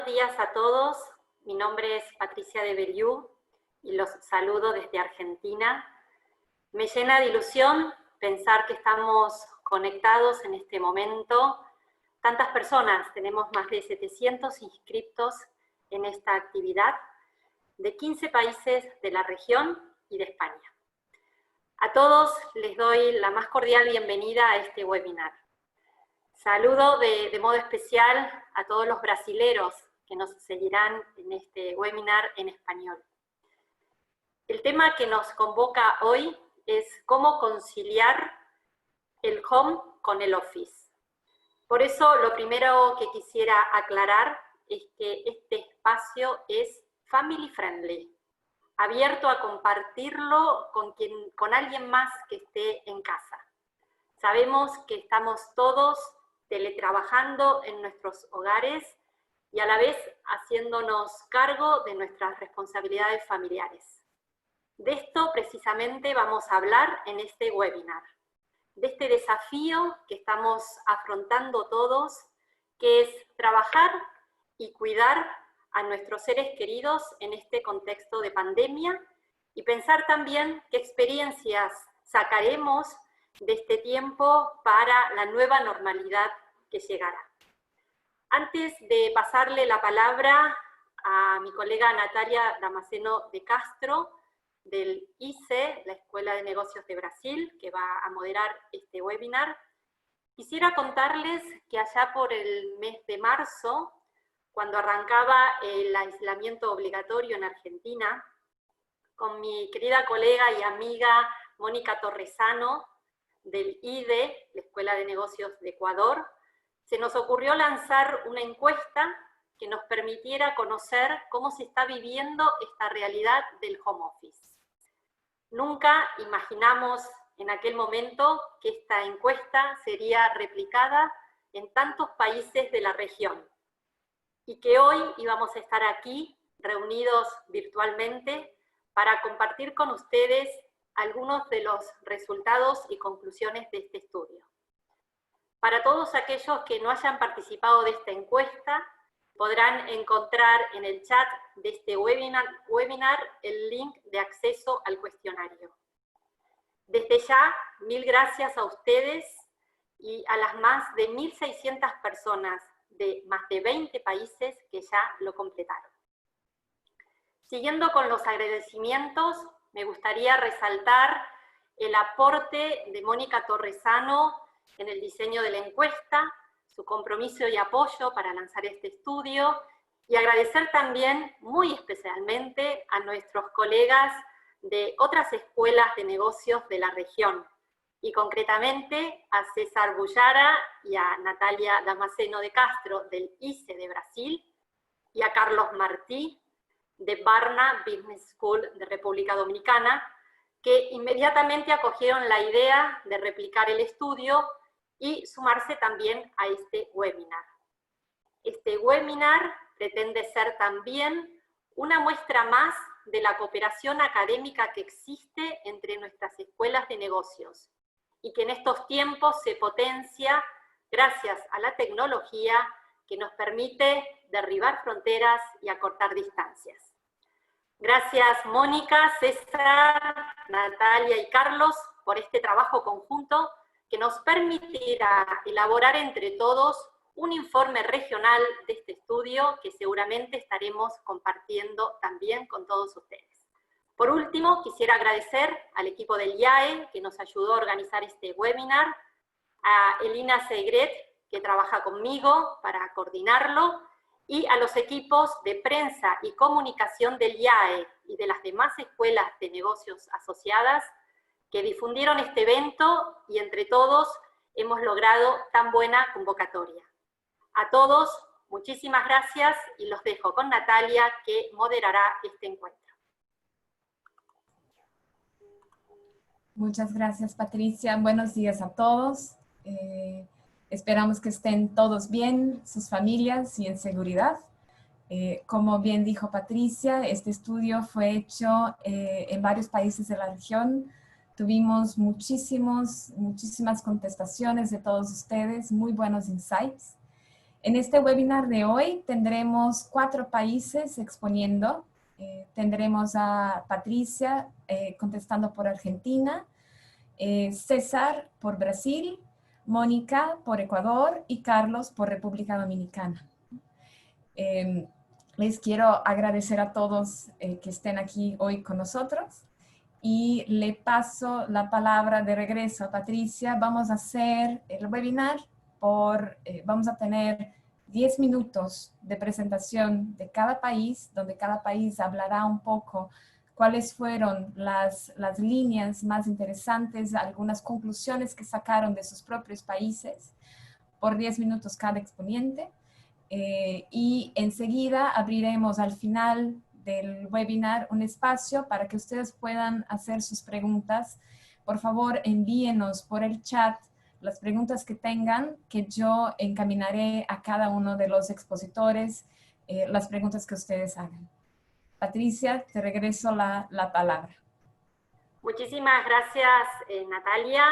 días a todos. Mi nombre es Patricia de Beliú y los saludo desde Argentina. Me llena de ilusión pensar que estamos conectados en este momento. Tantas personas, tenemos más de 700 inscriptos en esta actividad de 15 países de la región y de España. A todos les doy la más cordial bienvenida a este webinar. Saludo de modo especial a todos los brasileros que nos seguirán en este webinar en español. El tema que nos convoca hoy es cómo conciliar el home con el office. Por eso lo primero que quisiera aclarar es que este espacio es family friendly, abierto a compartirlo con alguien más que esté en casa. Sabemos que estamos todos teletrabajando en nuestros hogares y a la vez haciéndonos cargo de nuestras responsabilidades familiares. De esto precisamente vamos a hablar en este webinar, de este desafío que estamos afrontando todos, que es trabajar y cuidar a nuestros seres queridos en este contexto de pandemia y pensar también qué experiencias sacaremos de este tiempo para la nueva normalidad que llegará. Antes de pasarle la palabra a mi colega Natalia Damasceno de Castro, del ICE, la Escuela de Negocios de Brasil, que va a moderar este webinar, quisiera contarles que allá por el mes de marzo, cuando arrancaba el aislamiento obligatorio en Argentina, con mi querida colega y amiga Mónica Torresano, del IDE, la Escuela de Negocios de Ecuador, se nos ocurrió lanzar una encuesta que nos permitiera conocer cómo se está viviendo esta realidad del home office. Nunca imaginamos en aquel momento que esta encuesta sería replicada en tantos países de la región y que hoy íbamos a estar aquí reunidos virtualmente para compartir con ustedes algunos de los resultados y conclusiones de este estudio. Para todos aquellos que no hayan participado de esta encuesta, podrán encontrar en el chat de este webinar el link de acceso al cuestionario. Desde ya, mil gracias a ustedes y a las más de 1.600 personas de más de 20 países que ya lo completaron. Siguiendo con los agradecimientos, me gustaría resaltar el aporte de Mónica Torresano en el diseño de la encuesta, su compromiso y apoyo para lanzar este estudio, y agradecer también muy especialmente a nuestros colegas de otras escuelas de negocios de la región, y concretamente a César Bullara y a Natalia Damasceno de Castro del ICE de Brasil, y a Carlos Martí de Barna Business School de República Dominicana, que inmediatamente acogieron la idea de replicar el estudio y sumarse también a este webinar. Este webinar pretende ser también una muestra más de la cooperación académica que existe entre nuestras escuelas de negocios y que en estos tiempos se potencia gracias a la tecnología que nos permite derribar fronteras y acortar distancias. Gracias Mónica, César, Natalia y Carlos por este trabajo conjunto que nos permitirá elaborar entre todos un informe regional de este estudio que seguramente estaremos compartiendo también con todos ustedes. Por último, quisiera agradecer al equipo del IAE que nos ayudó a organizar este webinar, a Elina Segret, que trabaja conmigo para coordinarlo, y a los equipos de prensa y comunicación del IAE y de las demás escuelas de negocios asociadas que difundieron este evento y entre todos hemos logrado tan buena convocatoria. A todos, muchísimas gracias y los dejo con Natalia que moderará este encuentro. Muchas gracias, Patricia. Buenos días a todos. Esperamos que estén todos bien, sus familias y en seguridad. Como bien dijo Patricia, este estudio fue hecho en varios países de la región. Tuvimos muchísimas contestaciones de todos ustedes, muy buenos insights. En este webinar de hoy tendremos 4 países exponiendo. Tendremos a Patricia contestando por Argentina, César por Brasil, Mónica por Ecuador y Carlos por República Dominicana. Les quiero agradecer a todos que estén aquí hoy con nosotros y le paso la palabra de regreso a Patricia. Vamos a hacer el webinar vamos a tener 10 minutos de presentación de cada país, donde cada país hablará un poco cuáles fueron las líneas más interesantes, algunas conclusiones que sacaron de sus propios países, por 10 minutos cada exponiente. Y enseguida abriremos al final del webinar un espacio para que ustedes puedan hacer sus preguntas. Por favor, envíenos por el chat las preguntas que tengan, que yo encaminaré a cada uno de los expositores las preguntas que ustedes hagan. Patricia, te regreso la palabra. Muchísimas gracias, Natalia.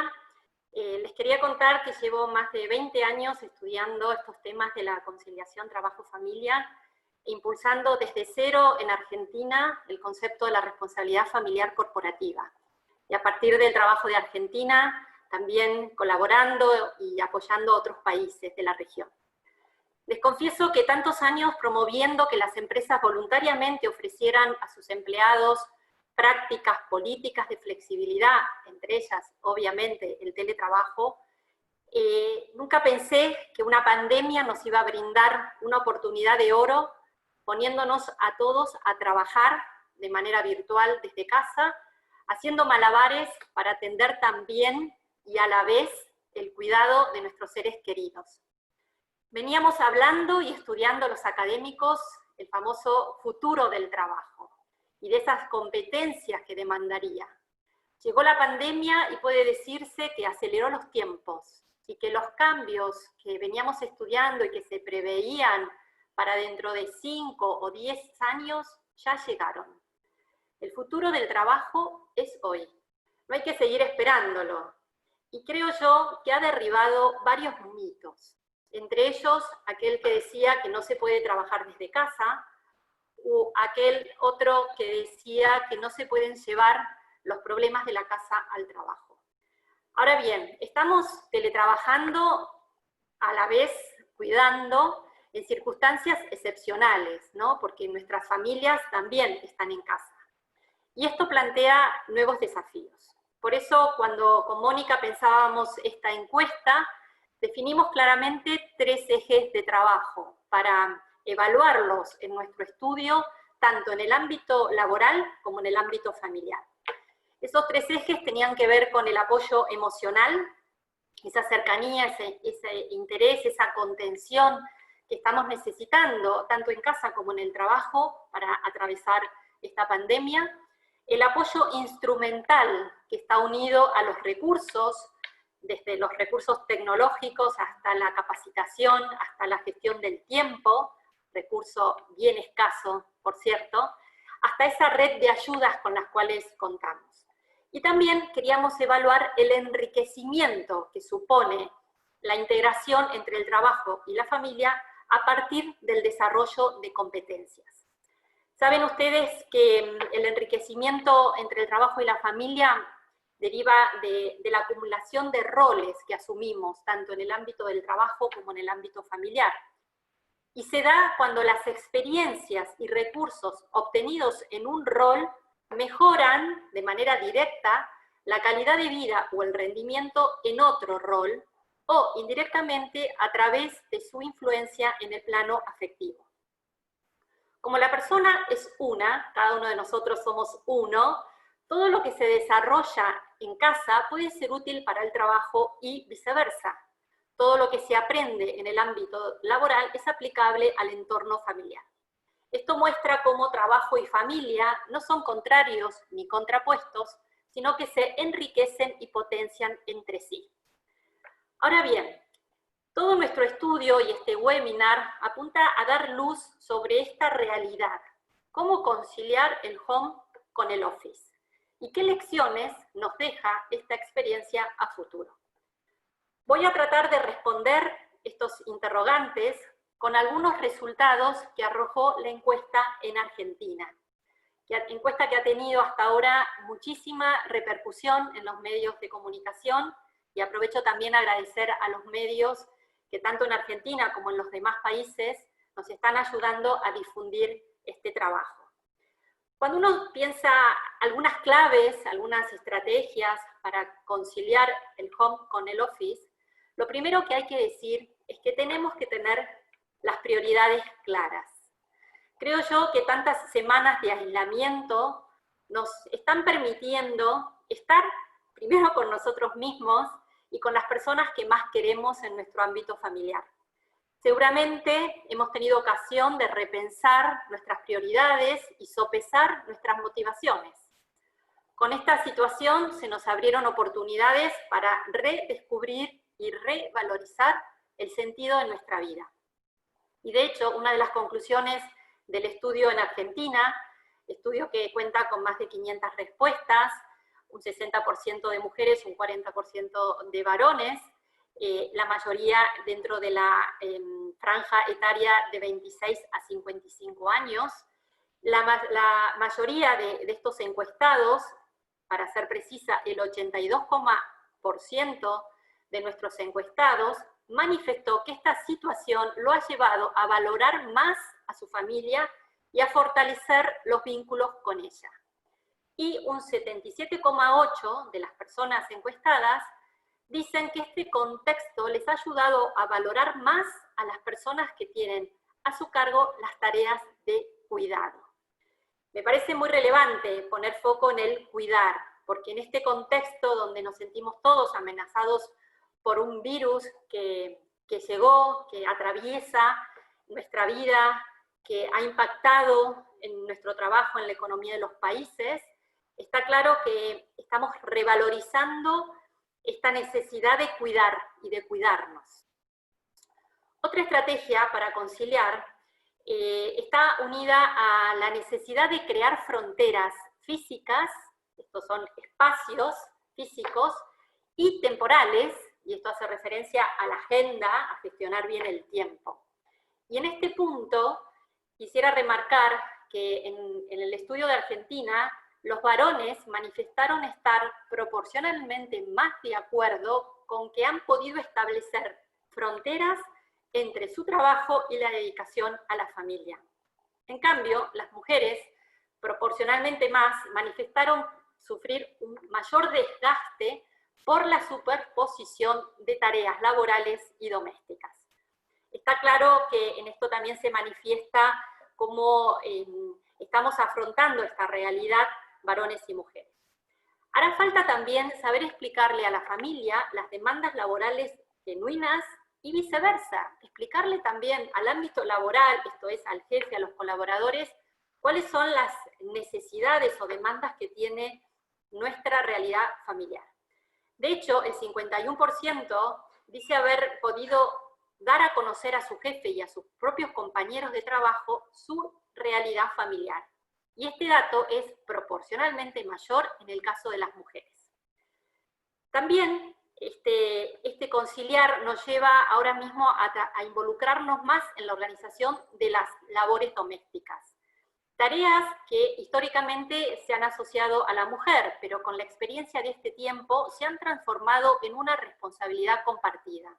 Les quería contar que llevo más de 20 años estudiando estos temas de la conciliación trabajo-familia, impulsando desde cero en Argentina el concepto de la responsabilidad familiar corporativa. Y a partir del trabajo de Argentina, también colaborando y apoyando a otros países de la región. Les confieso que tantos años promoviendo que las empresas voluntariamente ofrecieran a sus empleados prácticas políticas de flexibilidad, entre ellas, obviamente, el teletrabajo, nunca pensé que una pandemia nos iba a brindar una oportunidad de oro, poniéndonos a todos a trabajar de manera virtual desde casa, haciendo malabares para atender también y a la vez el cuidado de nuestros seres queridos. Veníamos hablando y estudiando los académicos el famoso futuro del trabajo y de esas competencias que demandaría. Llegó la pandemia y puede decirse que aceleró los tiempos y que los cambios que veníamos estudiando y que se preveían para dentro de 5 o 10 años ya llegaron. El futuro del trabajo es hoy. No hay que seguir esperándolo. Y creo yo que ha derribado varios mitos. Entre ellos, aquel que decía que no se puede trabajar desde casa, o aquel otro que decía que no se pueden llevar los problemas de la casa al trabajo. Ahora bien, estamos teletrabajando a la vez cuidando en circunstancias excepcionales, ¿no? Porque nuestras familias también están en casa. Y esto plantea nuevos desafíos. Por eso, cuando con Mónica pensábamos esta encuesta, definimos claramente 3 ejes de trabajo para evaluarlos en nuestro estudio, tanto en el ámbito laboral como en el ámbito familiar. Esos 3 ejes tenían que ver con el apoyo emocional, esa cercanía, ese interés, esa contención que estamos necesitando, tanto en casa como en el trabajo, para atravesar esta pandemia. El apoyo instrumental, que está unido a los recursos, desde los recursos tecnológicos hasta la capacitación, hasta la gestión del tiempo, recurso bien escaso, por cierto, hasta esa red de ayudas con las cuales contamos. Y también queríamos evaluar el enriquecimiento que supone la integración entre el trabajo y la familia a partir del desarrollo de competencias. Saben ustedes que el enriquecimiento entre el trabajo y la familia deriva de la acumulación de roles que asumimos, tanto en el ámbito del trabajo como en el ámbito familiar. Y se da cuando las experiencias y recursos obtenidos en un rol mejoran de manera directa la calidad de vida o el rendimiento en otro rol, o indirectamente a través de su influencia en el plano afectivo. Como la persona es una, cada uno de nosotros somos uno, todo lo que se desarrolla en casa puede ser útil para el trabajo y viceversa. Todo lo que se aprende en el ámbito laboral es aplicable al entorno familiar. Esto muestra cómo trabajo y familia no son contrarios ni contrapuestos, sino que se enriquecen y potencian entre sí. Ahora bien, todo nuestro estudio y este webinar apunta a dar luz sobre esta realidad, cómo conciliar el home con el office, y qué lecciones nos deja esta experiencia a futuro. Voy a tratar de responder estos interrogantes con algunos resultados que arrojó la encuesta en Argentina. Encuesta que ha tenido hasta ahora muchísima repercusión en los medios de comunicación, y aprovecho también a agradecer a los medios que tanto en Argentina como en los demás países nos están ayudando a difundir este trabajo. Cuando uno piensa algunas claves, algunas estrategias para conciliar el home con el office, lo primero que hay que decir es que tenemos que tener las prioridades claras. Creo yo que tantas semanas de aislamiento nos están permitiendo estar primero con nosotros mismos y con las personas que más queremos en nuestro ámbito familiar. Seguramente hemos tenido ocasión de repensar nuestras prioridades y sopesar nuestras motivaciones. Con esta situación se nos abrieron oportunidades para redescubrir y revalorizar el sentido de nuestra vida. Y de hecho, una de las conclusiones del estudio en Argentina, estudio que cuenta con más de 500 respuestas, un 60% de mujeres, un 40% de varones, la mayoría dentro de la franja etaria de 26 a 55 años. La mayoría de estos encuestados, para ser precisa, el 82% de nuestros encuestados, manifestó que esta situación lo ha llevado a valorar más a su familia y a fortalecer los vínculos con ella. Y un 77,8% de las personas encuestadas dicen que este contexto les ha ayudado a valorar más a las personas que tienen a su cargo las tareas de cuidado. Me parece muy relevante poner foco en el cuidar, porque en este contexto donde nos sentimos todos amenazados por un virus que llegó, que atraviesa nuestra vida, que ha impactado en nuestro trabajo, en la economía de los países, está claro que estamos revalorizando esta necesidad de cuidar y de cuidarnos. Otra estrategia para conciliar está unida a la necesidad de crear fronteras físicas, estos son espacios físicos, y temporales, y esto hace referencia a la agenda, a gestionar bien el tiempo. Y en este punto quisiera remarcar que en el estudio de Argentina, los varones manifestaron estar proporcionalmente más de acuerdo con que han podido establecer fronteras entre su trabajo y la dedicación a la familia. En cambio, las mujeres, proporcionalmente más, manifestaron sufrir un mayor desgaste por la superposición de tareas laborales y domésticas. Está claro que en esto también se manifiesta cómo estamos afrontando esta realidad varones y mujeres. Hará falta también saber explicarle a la familia las demandas laborales genuinas y viceversa, explicarle también al ámbito laboral, esto es al jefe, a los colaboradores, cuáles son las necesidades o demandas que tiene nuestra realidad familiar. De hecho, el 51% dice haber podido dar a conocer a su jefe y a sus propios compañeros de trabajo su realidad familiar. Y este dato es proporcionalmente mayor en el caso de las mujeres. También este conciliar nos lleva ahora mismo a involucrarnos más en la organización de las labores domésticas. Tareas que históricamente se han asociado a la mujer, pero con la experiencia de este tiempo se han transformado en una responsabilidad compartida.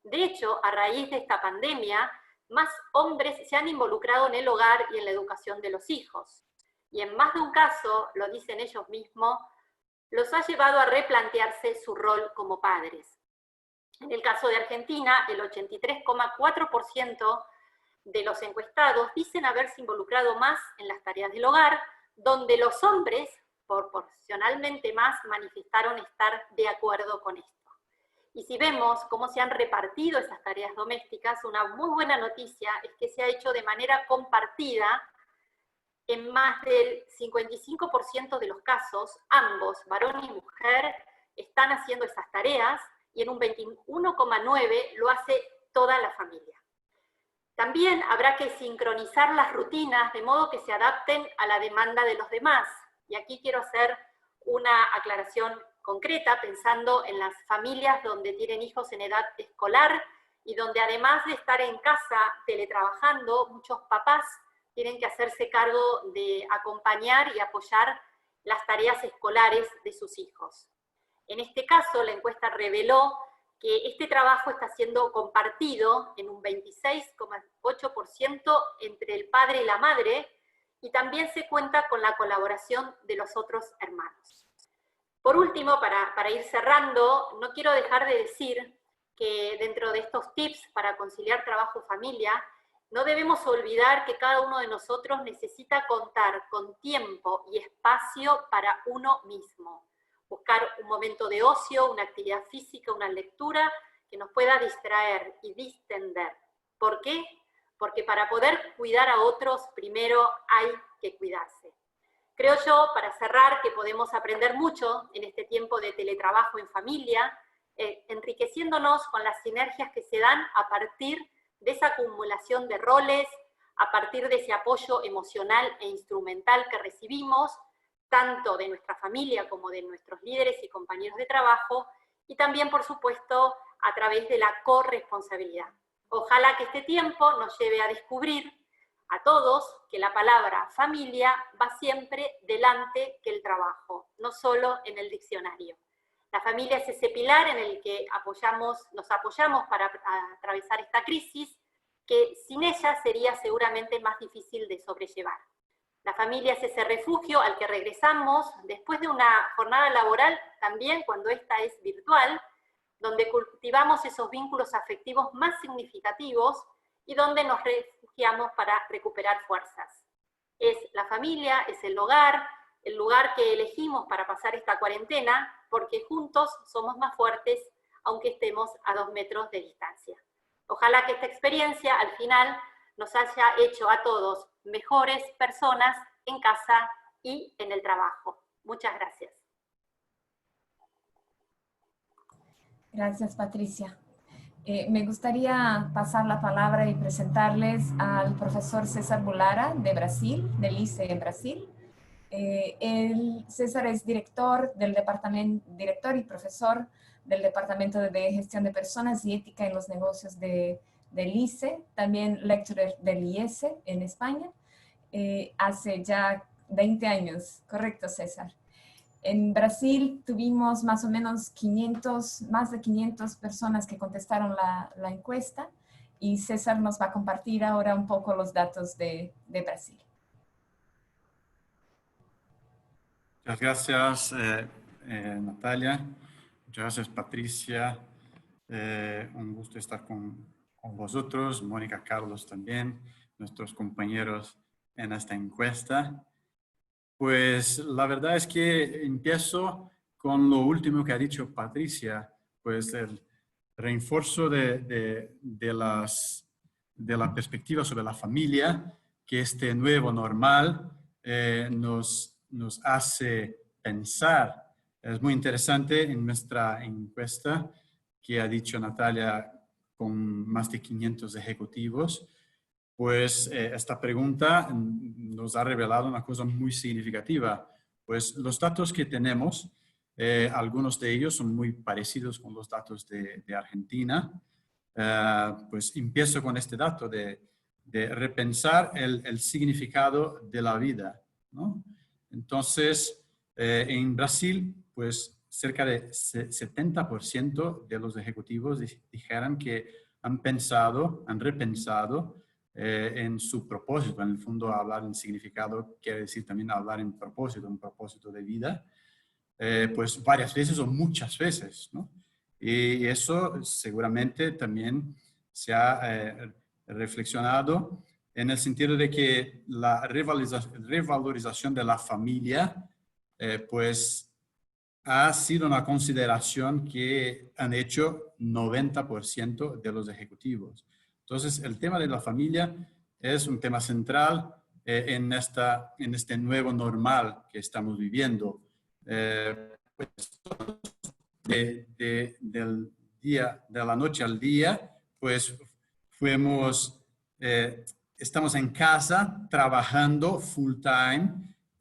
De hecho, a raíz de esta pandemia, más hombres se han involucrado en el hogar y en la educación de los hijos. Y en más de un caso, lo dicen ellos mismos, los ha llevado a replantearse su rol como padres. En el caso de Argentina, el 83,4% de los encuestados dicen haberse involucrado más en las tareas del hogar, donde los hombres, proporcionalmente más, manifestaron estar de acuerdo con esto. Y si vemos cómo se han repartido esas tareas domésticas, una muy buena noticia es que se ha hecho de manera compartida. En más del 55% de los casos, ambos, varón y mujer, están haciendo esas tareas, y en un 21,9% lo hace toda la familia. También habrá que sincronizar las rutinas de modo que se adapten a la demanda de los demás. Y aquí quiero hacer una aclaración concreta, pensando en las familias donde tienen hijos en edad escolar y donde además de estar en casa teletrabajando, muchos papás tienen que hacerse cargo de acompañar y apoyar las tareas escolares de sus hijos. En este caso, la encuesta reveló que este trabajo está siendo compartido en un 26,8% entre el padre y la madre, y también se cuenta con la colaboración de los otros hermanos. Por último, para ir cerrando, no quiero dejar de decir que dentro de estos tips para conciliar trabajo-familia, no debemos olvidar que cada uno de nosotros necesita contar con tiempo y espacio para uno mismo. Buscar un momento de ocio, una actividad física, una lectura que nos pueda distraer y distender. ¿Por qué? Porque para poder cuidar a otros, primero hay que cuidarse. Creo yo, para cerrar, que podemos aprender mucho en este tiempo de teletrabajo en familia, enriqueciéndonos con las sinergias que se dan a partir de esa acumulación de roles, a partir de ese apoyo emocional e instrumental que recibimos, tanto de nuestra familia como de nuestros líderes y compañeros de trabajo, y también, por supuesto, a través de la corresponsabilidad. Ojalá que este tiempo nos lleve a descubrir a todos que la palabra familia va siempre delante que el trabajo, no solo en el diccionario. La familia es ese pilar en el que nos apoyamos para atravesar esta crisis, que sin ella sería seguramente más difícil de sobrellevar. La familia es ese refugio al que regresamos después de una jornada laboral, también cuando esta es virtual, donde cultivamos esos vínculos afectivos más significativos y donde nos refugiamos para recuperar fuerzas. Es la familia, es el lugar que elegimos para pasar esta cuarentena, porque juntos somos más fuertes, aunque estemos a 2 metros de distancia. Ojalá que esta experiencia, al final, nos haya hecho a todos mejores personas en casa y en el trabajo. Muchas gracias. Gracias, Patricia. Me gustaría pasar la palabra y presentarles al profesor César Bulara de Brasil, del ICE en Brasil. César es director y profesor del Departamento de Gestión de Personas y Ética en los Negocios del ICE, también lecturer del IES en España, hace ya 20 años, ¿correcto, César? En Brasil tuvimos más o menos más de 500 personas que contestaron la encuesta, y César nos va a compartir ahora un poco los datos de Brasil. Muchas gracias, Natalia. Muchas gracias, Patricia. Un gusto estar con vosotros, Mónica, Carlos también, nuestros compañeros en esta encuesta. Pues la verdad es que empiezo con lo último que ha dicho Patricia, pues el refuerzo de la perspectiva sobre la familia, que este nuevo normal nos hace pensar. Es muy interesante en nuestra encuesta que ha dicho Natalia con más de 500 ejecutivos, pues esta pregunta nos ha revelado una cosa muy significativa. Pues los datos que tenemos, algunos de ellos son muy parecidos con los datos de Argentina. Pues empiezo con este dato de repensar el significado de la vida, ¿no? Entonces, en Brasil, pues cerca de 70% de los ejecutivos dijeron que han repensado en su propósito. En el fondo, hablar en significado quiere decir también hablar en propósito, un propósito de vida, pues varias veces o muchas veces, ¿no? Y eso seguramente también se ha reflexionado en el sentido de que la revalorización de la familia, pues ha sido una consideración que han hecho 90% de los ejecutivos. Entonces, el tema de la familia es un tema central en este nuevo normal que estamos viviendo. Pues, de la noche al día, pues estamos en casa trabajando full time,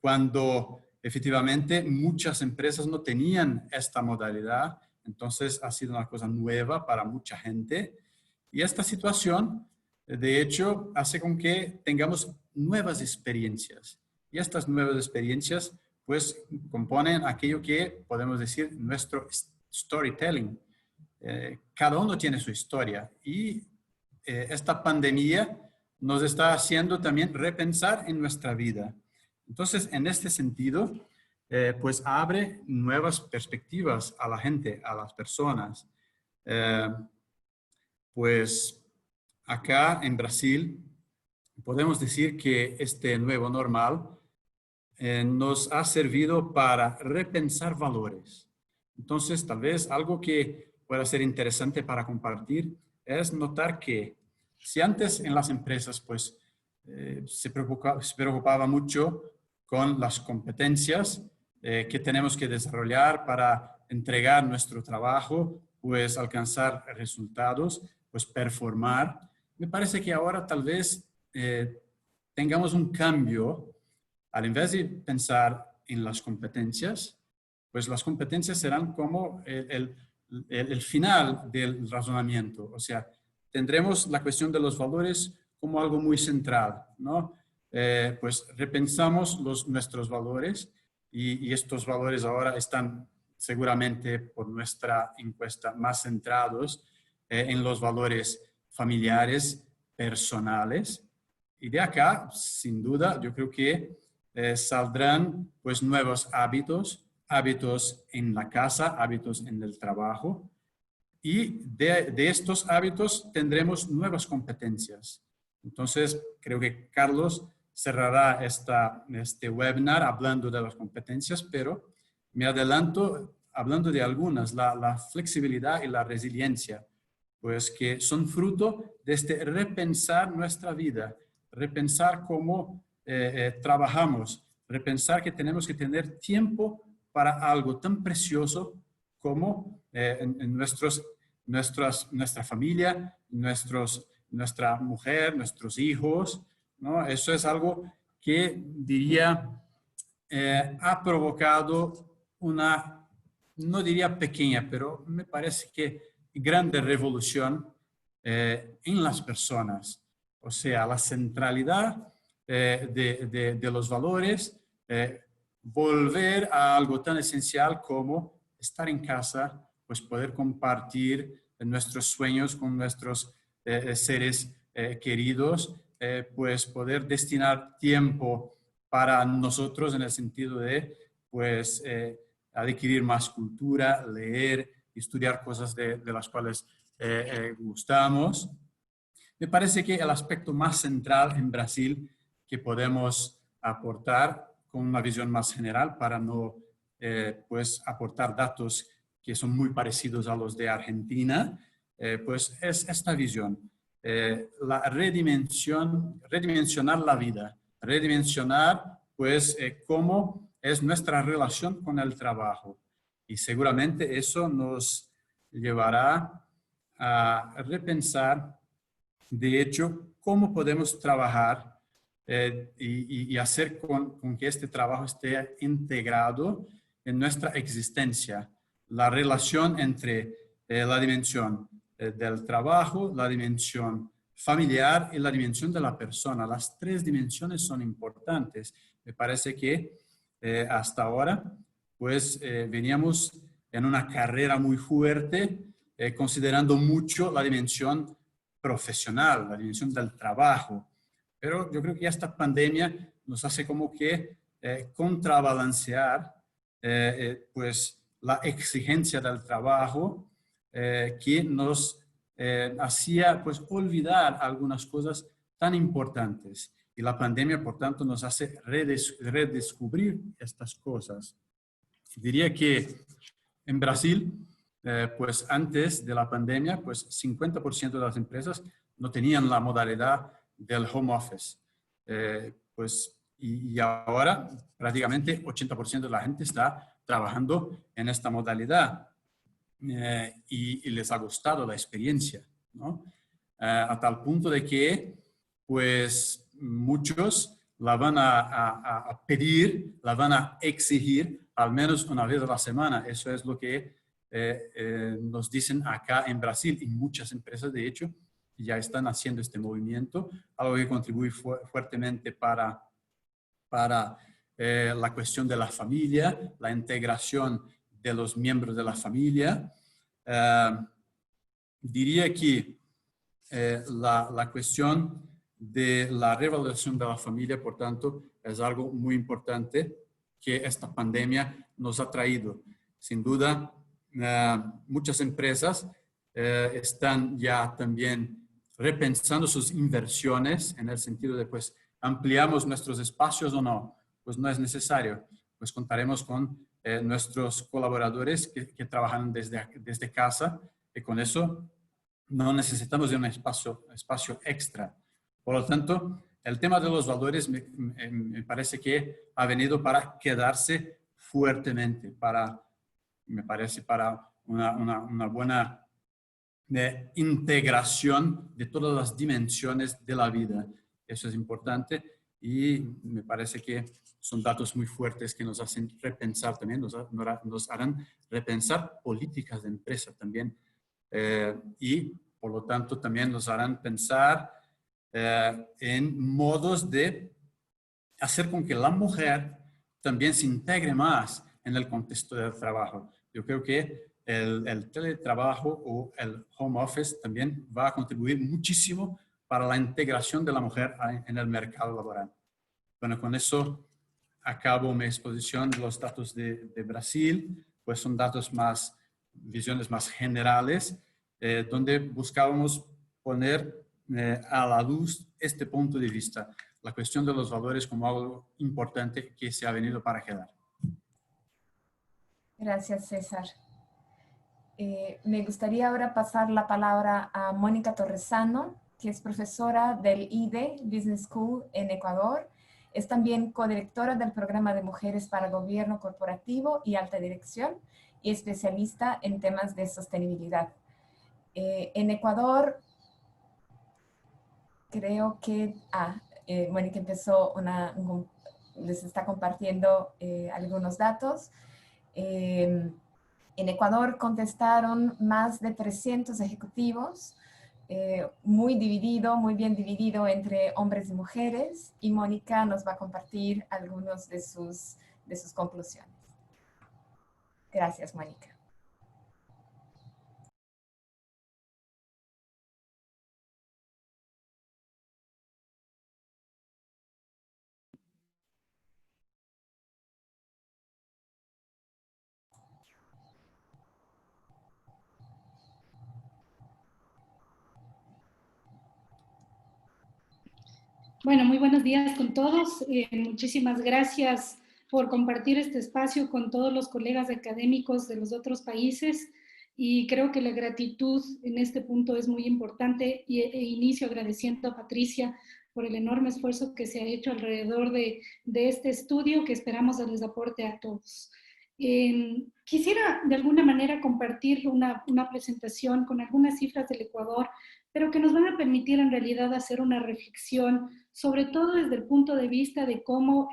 cuando efectivamente muchas empresas no tenían esta modalidad. Entonces ha sido una cosa nueva para mucha gente. Y esta situación, de hecho, hace con que tengamos nuevas experiencias. Y estas nuevas experiencias, pues, componen aquello que podemos decir nuestro storytelling. Cada uno tiene su historia y esta pandemia nos está haciendo también repensar en nuestra vida. Entonces, en este sentido, pues abre nuevas perspectivas a la gente, a las personas. Pues acá en Brasil podemos decir que este nuevo normal nos ha servido para repensar valores. Entonces, tal vez algo que pueda ser interesante para compartir es notar que si antes en las empresas pues se preocupaba mucho con las competencias que tenemos que desarrollar para entregar nuestro trabajo, pues alcanzar resultados, pues performar. Me parece que ahora tal vez tengamos un cambio. Al invés de pensar en las competencias, pues las competencias serán como el final del razonamiento. O sea, tendremos la cuestión de los valores como algo muy central, ¿no? Pues repensamos nuestros valores y estos valores ahora están seguramente por nuestra encuesta más centrados en los valores familiares, personales. Y de acá, sin duda, yo creo que saldrán pues nuevos hábitos, hábitos en la casa, hábitos en el trabajo. Y de estos hábitos tendremos nuevas competencias. Entonces, creo que Carlos cerrará este webinar hablando de las competencias, pero me adelanto hablando de algunas, la flexibilidad y la resiliencia, pues que son fruto de este repensar nuestra vida, repensar cómo trabajamos, repensar que tenemos que tener tiempo para algo tan precioso como nuestra familia, nuestra mujer, nuestros hijos, ¿no? Eso es algo que diría ha provocado una, no diría pequeña, pero me parece que grande revolución en las personas. O sea, la centralidad de los valores, volver a algo tan esencial como estar en casa, pues poder compartir nuestros sueños con nuestros seres queridos, pues poder destinar tiempo para nosotros en el sentido de, pues, adquirir más cultura, leer, estudiar cosas de las cuales gustamos. Me parece que el aspecto más central en Brasil que podemos aportar con una visión más general para no pues aportar datos que son muy parecidos a los de Argentina, pues es esta visión, redimensionar la vida, redimensionar pues cómo es nuestra relación con el trabajo. Y seguramente eso nos llevará a repensar, de hecho, cómo podemos trabajar y hacer con que este trabajo esté integrado en nuestra existencia. La relación entre la dimensión del trabajo, la dimensión familiar y la dimensión de la persona. Las tres dimensiones son importantes. Me parece que hasta ahora, pues veníamos en una carrera muy fuerte, considerando mucho la dimensión profesional, la dimensión del trabajo. Pero yo creo que esta pandemia nos hace como que contrabalancear pues la exigencia del trabajo que nos hacía pues olvidar algunas cosas tan importantes. Y la pandemia, por tanto, nos hace redescubrir estas cosas. Diría que en Brasil, pues antes de la pandemia, pues 50% de las empresas no tenían la modalidad del home office. Pues, y ahora prácticamente 80% de la gente está trabajando en esta modalidad y les ha gustado la experiencia, ¿no? A tal punto de que pues muchos la van a pedir, la van a exigir al menos una vez a la semana. Eso es lo que nos dicen acá en Brasil y muchas empresas, de hecho, ya están haciendo este movimiento, algo que contribuye fuertemente para la cuestión de la familia, la integración de los miembros de la familia. Diría que la cuestión de la revalorización de la familia, por tanto, es algo muy importante que esta pandemia nos ha traído. Sin duda, muchas empresas están ya también repensando sus inversiones en el sentido de, pues, ¿ampliamos nuestros espacios o no? Pues no es necesario. Pues contaremos con nuestros colaboradores que trabajan desde casa, y con eso no necesitamos de un espacio extra. Por lo tanto, el tema de los valores me parece que ha venido para quedarse fuertemente, me parece para una buena integración de todas las dimensiones de la vida. Eso es importante y me parece que son datos muy fuertes que nos hacen repensar también, nos harán repensar políticas de empresa también. Y por lo tanto también nos harán pensar en modos de hacer con que la mujer también se integre más en el contexto del trabajo. Yo creo que el teletrabajo o el home office también va a contribuir muchísimo para la integración de la mujer en el mercado laboral. Bueno, con eso acabo mi exposición de los datos de Brasil, pues son datos visiones más generales, donde buscábamos poner a la luz este punto de vista, la cuestión de los valores como algo importante que se ha venido para quedar. Gracias, César. Me gustaría ahora pasar la palabra a Mónica Torresano, que es profesora del IDE Business School en Ecuador. Es también codirectora del programa de Mujeres para Gobierno Corporativo y Alta Dirección y especialista en temas de sostenibilidad. En Ecuador, creo que Mónica empezó les está compartiendo algunos datos. En Ecuador contestaron más de 300 ejecutivos, muy bien dividido entre hombres y mujeres, y Mónica nos va a compartir algunos de sus conclusiones. Gracias, Mónica. Bueno, muy buenos días con todos. Muchísimas gracias por compartir este espacio con todos los colegas académicos de los otros países y creo que la gratitud en este punto es muy importante e inicio agradeciendo a Patricia por el enorme esfuerzo que se ha hecho alrededor de este estudio que esperamos les aporte a todos. Quisiera de alguna manera compartir una presentación con algunas cifras del Ecuador, pero que nos van a permitir en realidad hacer una reflexión, sobre todo desde el punto de vista de cómo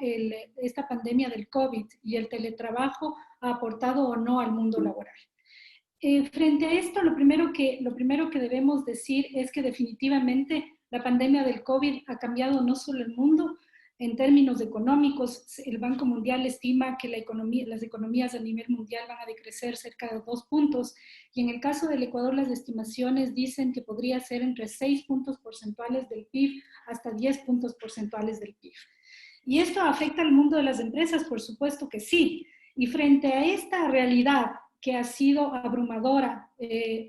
esta pandemia del COVID y el teletrabajo ha aportado o no al mundo laboral. Frente a esto, lo primero que debemos decir es que definitivamente la pandemia del COVID ha cambiado no solo el mundo. En términos económicos, el Banco Mundial estima que las economías a nivel mundial van a decrecer cerca de 2 puntos y en el caso del Ecuador las estimaciones dicen que podría ser entre 6 puntos porcentuales del PIB hasta 10 puntos porcentuales del PIB. ¿Y esto afecta al mundo de las empresas? Por supuesto que sí. Y frente a esta realidad que ha sido abrumadora,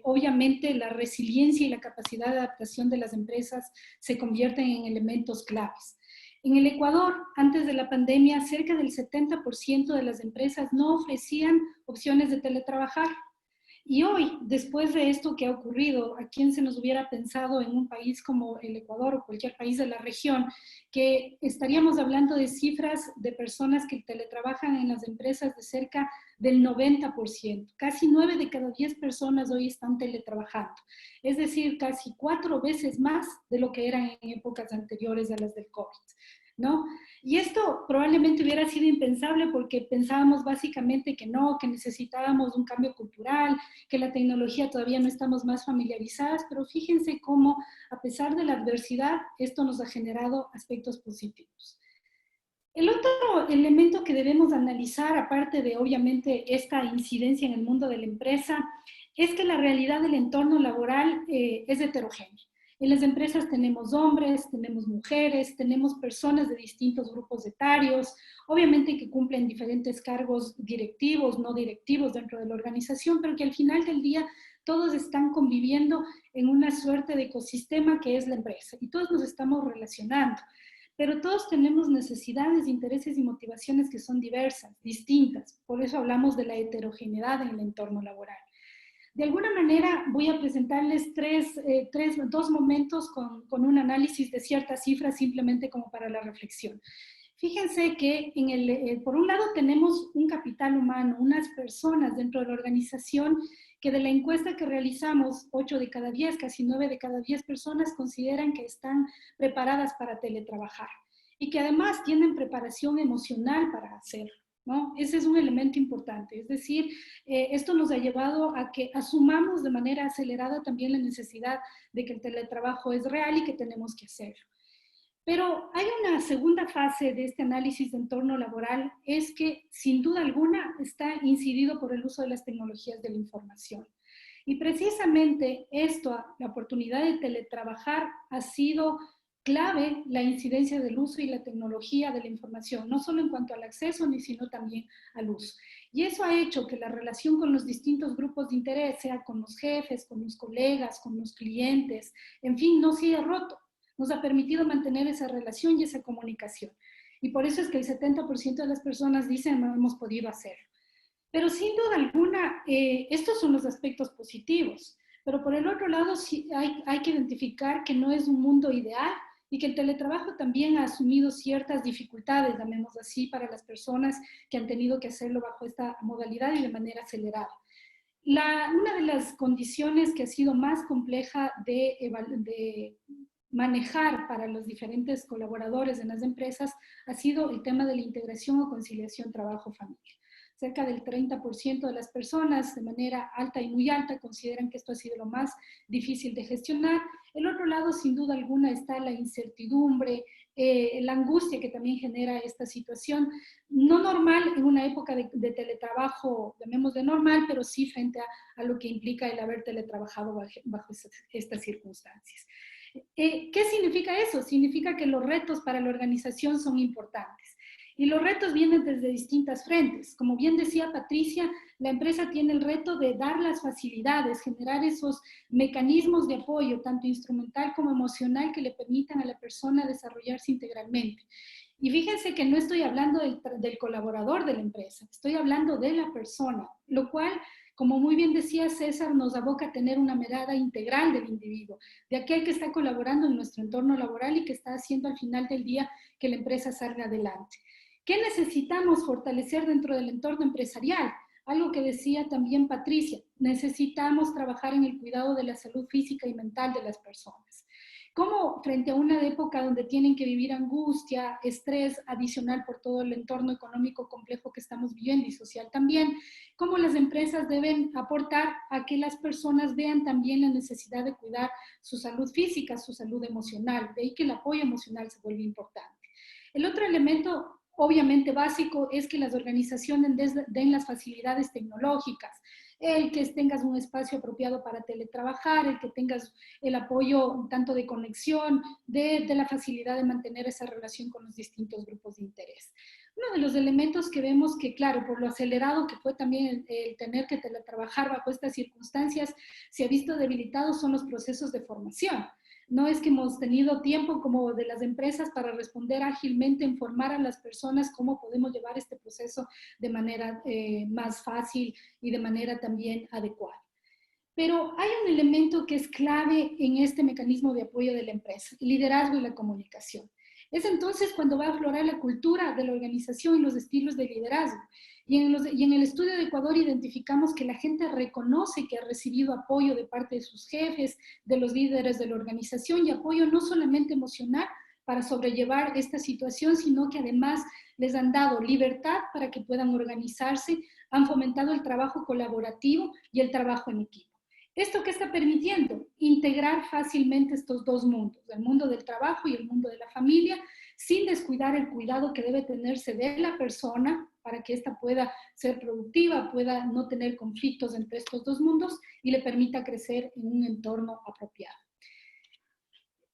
obviamente la resiliencia y la capacidad de adaptación de las empresas se convierten en elementos claves. En el Ecuador, antes de la pandemia, cerca del 70% de las empresas no ofrecían opciones de teletrabajar. Y hoy, después de esto que ha ocurrido, ¿a quién se nos hubiera pensado en un país como el Ecuador o cualquier país de la región que estaríamos hablando de cifras de personas que teletrabajan en las empresas de cerca del 90%? Casi 9 de cada 10 personas hoy están teletrabajando. Es decir, casi 4 veces más de lo que eran en épocas anteriores a las del COVID. ¿no? Y esto probablemente hubiera sido impensable porque pensábamos básicamente que no, que necesitábamos un cambio cultural, que la tecnología todavía no estamos más familiarizadas, pero fíjense cómo, a pesar de la adversidad, esto nos ha generado aspectos positivos. El otro elemento que debemos analizar, aparte de obviamente esta incidencia en el mundo de la empresa, es que la realidad del entorno laboral es heterogénea. En las empresas tenemos hombres, tenemos mujeres, tenemos personas de distintos grupos etarios, obviamente que cumplen diferentes cargos directivos, no directivos dentro de la organización, pero que al final del día todos están conviviendo en una suerte de ecosistema que es la empresa y todos nos estamos relacionando. Pero todos tenemos necesidades, intereses y motivaciones que son diversas, distintas. Por eso hablamos de la heterogeneidad en el entorno laboral. De alguna manera voy a presentarles dos momentos con un análisis de ciertas cifras simplemente como para la reflexión. Fíjense que por un lado tenemos un capital humano, unas personas dentro de la organización que de la encuesta que realizamos, 8 de cada 10, casi 9 de cada 10 personas consideran que están preparadas para teletrabajar y que además tienen preparación emocional para hacerlo, ¿no? Ese es un elemento importante, es decir, esto nos ha llevado a que asumamos de manera acelerada también la necesidad de que el teletrabajo es real y que tenemos que hacerlo. Pero hay una segunda fase de este análisis de entorno laboral, es que sin duda alguna está incidido por el uso de las tecnologías de la información. Y precisamente esto, la oportunidad de teletrabajar, ha sido clave la incidencia del uso y la tecnología de la información, no solo en cuanto al acceso, sino también al uso. Y eso ha hecho que la relación con los distintos grupos de interés, sea con los jefes, con los colegas, con los clientes, en fin, no se haya roto. Nos ha permitido mantener esa relación y esa comunicación. Y por eso es que el 70% de las personas dicen no hemos podido hacerlo. Pero sin duda alguna, estos son los aspectos positivos. Pero por el otro lado, sí hay que identificar que no es un mundo ideal y que el teletrabajo también ha asumido ciertas dificultades, llamemos así, para las personas que han tenido que hacerlo bajo esta modalidad y de manera acelerada. Una de las condiciones que ha sido más compleja de manejar para los diferentes colaboradores en las empresas ha sido el tema de la integración o conciliación trabajo-familia. Cerca del 30% de las personas de manera alta y muy alta consideran que esto ha sido lo más difícil de gestionar. El otro lado, sin duda alguna, está la incertidumbre, la angustia que también genera esta situación, no normal en una época de teletrabajo, llamémosle normal, pero sí frente a lo que implica el haber teletrabajado bajo estas circunstancias. ¿Qué significa eso? Significa que los retos para la organización son importantes. Y los retos vienen desde distintas frentes. Como bien decía Patricia, la empresa tiene el reto de dar las facilidades, generar esos mecanismos de apoyo, tanto instrumental como emocional, que le permitan a la persona desarrollarse integralmente. Y fíjense que no estoy hablando del colaborador de la empresa, estoy hablando de la persona, lo cual, como muy bien decía César, nos aboca a tener una mirada integral del individuo, de aquel que está colaborando en nuestro entorno laboral y que está haciendo al final del día que la empresa salga adelante. ¿Qué necesitamos fortalecer dentro del entorno empresarial? Algo que decía también Patricia, necesitamos trabajar en el cuidado de la salud física y mental de las personas. ¿Cómo frente a una época donde tienen que vivir angustia, estrés adicional por todo el entorno económico complejo que estamos viviendo y social también, cómo las empresas deben aportar a que las personas vean también la necesidad de cuidar su salud física, su salud emocional, de ahí que el apoyo emocional se vuelve importante? El otro elemento obviamente básico es que las organizaciones den las facilidades tecnológicas, el que tengas un espacio apropiado para teletrabajar, el que tengas el apoyo tanto de conexión, de la facilidad de mantener esa relación con los distintos grupos de interés. Uno de los elementos que vemos que, claro, por lo acelerado que fue también el tener que teletrabajar bajo estas circunstancias, se ha visto debilitado son los procesos de formación. No es que hemos tenido tiempo como de las empresas para responder ágilmente, informar a las personas cómo podemos llevar este proceso de manera más fácil y de manera también adecuada. Pero hay un elemento que es clave en este mecanismo de apoyo de la empresa, el liderazgo y la comunicación. Es entonces cuando va a aflorar la cultura de la organización y los estilos de liderazgo. Y en el estudio de Ecuador identificamos que la gente reconoce que ha recibido apoyo de parte de sus jefes, de los líderes de la organización, y apoyo no solamente emocional para sobrellevar esta situación, sino que además les han dado libertad para que puedan organizarse, han fomentado el trabajo colaborativo y el trabajo en equipo. ¿Esto qué está permitiendo? Integrar fácilmente estos dos mundos, el mundo del trabajo y el mundo de la familia, sin descuidar el cuidado que debe tenerse de la persona para que ésta pueda ser productiva, pueda no tener conflictos entre estos dos mundos y le permita crecer en un entorno apropiado.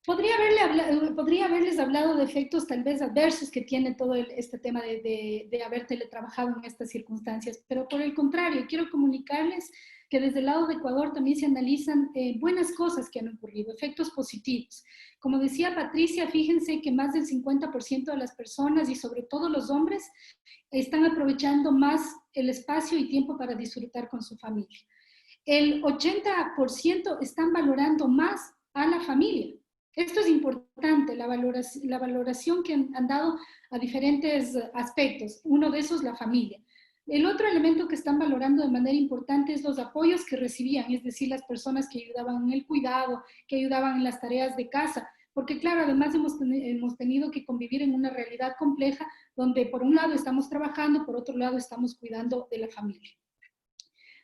Podría haberles hablado de efectos tal vez adversos que tiene todo este tema de haber teletrabajado en estas circunstancias, pero por el contrario, quiero comunicarles que desde el lado de Ecuador también se analizan buenas cosas que han ocurrido, efectos positivos. Como decía Patricia, fíjense que más del 50% de las personas y sobre todo los hombres están aprovechando más el espacio y tiempo para disfrutar con su familia. El 80% están valorando más a la familia. Esto es importante, la valoración que han dado a diferentes aspectos. Uno de esos, la familia. El otro elemento que están valorando de manera importante es los apoyos que recibían, es decir, las personas que ayudaban en el cuidado, que ayudaban en las tareas de casa, porque claro, además hemos tenido que convivir en una realidad compleja donde por un lado estamos trabajando, por otro lado estamos cuidando de la familia.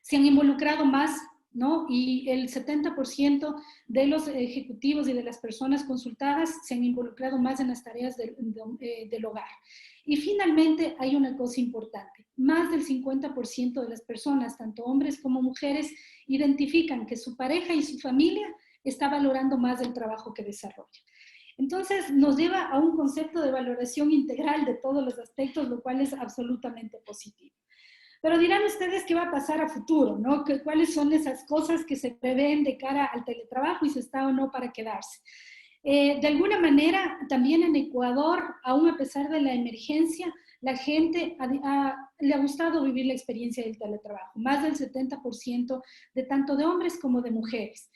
Se han involucrado más, ¿no? Y el 70% de los ejecutivos y de las personas consultadas se han involucrado más en las tareas del hogar. Y finalmente hay una cosa importante, más del 50% de las personas, tanto hombres como mujeres, identifican que su pareja y su familia está valorando más el trabajo que desarrolla. Entonces nos lleva a un concepto de valoración integral de todos los aspectos, lo cual es absolutamente positivo. Pero dirán ustedes qué va a pasar a futuro, ¿no? ¿Cuáles son esas cosas que se prevén de cara al teletrabajo y si está o no para quedarse? De alguna manera, también en Ecuador, aún a pesar de la emergencia, la gente le ha gustado vivir la experiencia del teletrabajo, más del 70% de tanto de hombres como de mujeres.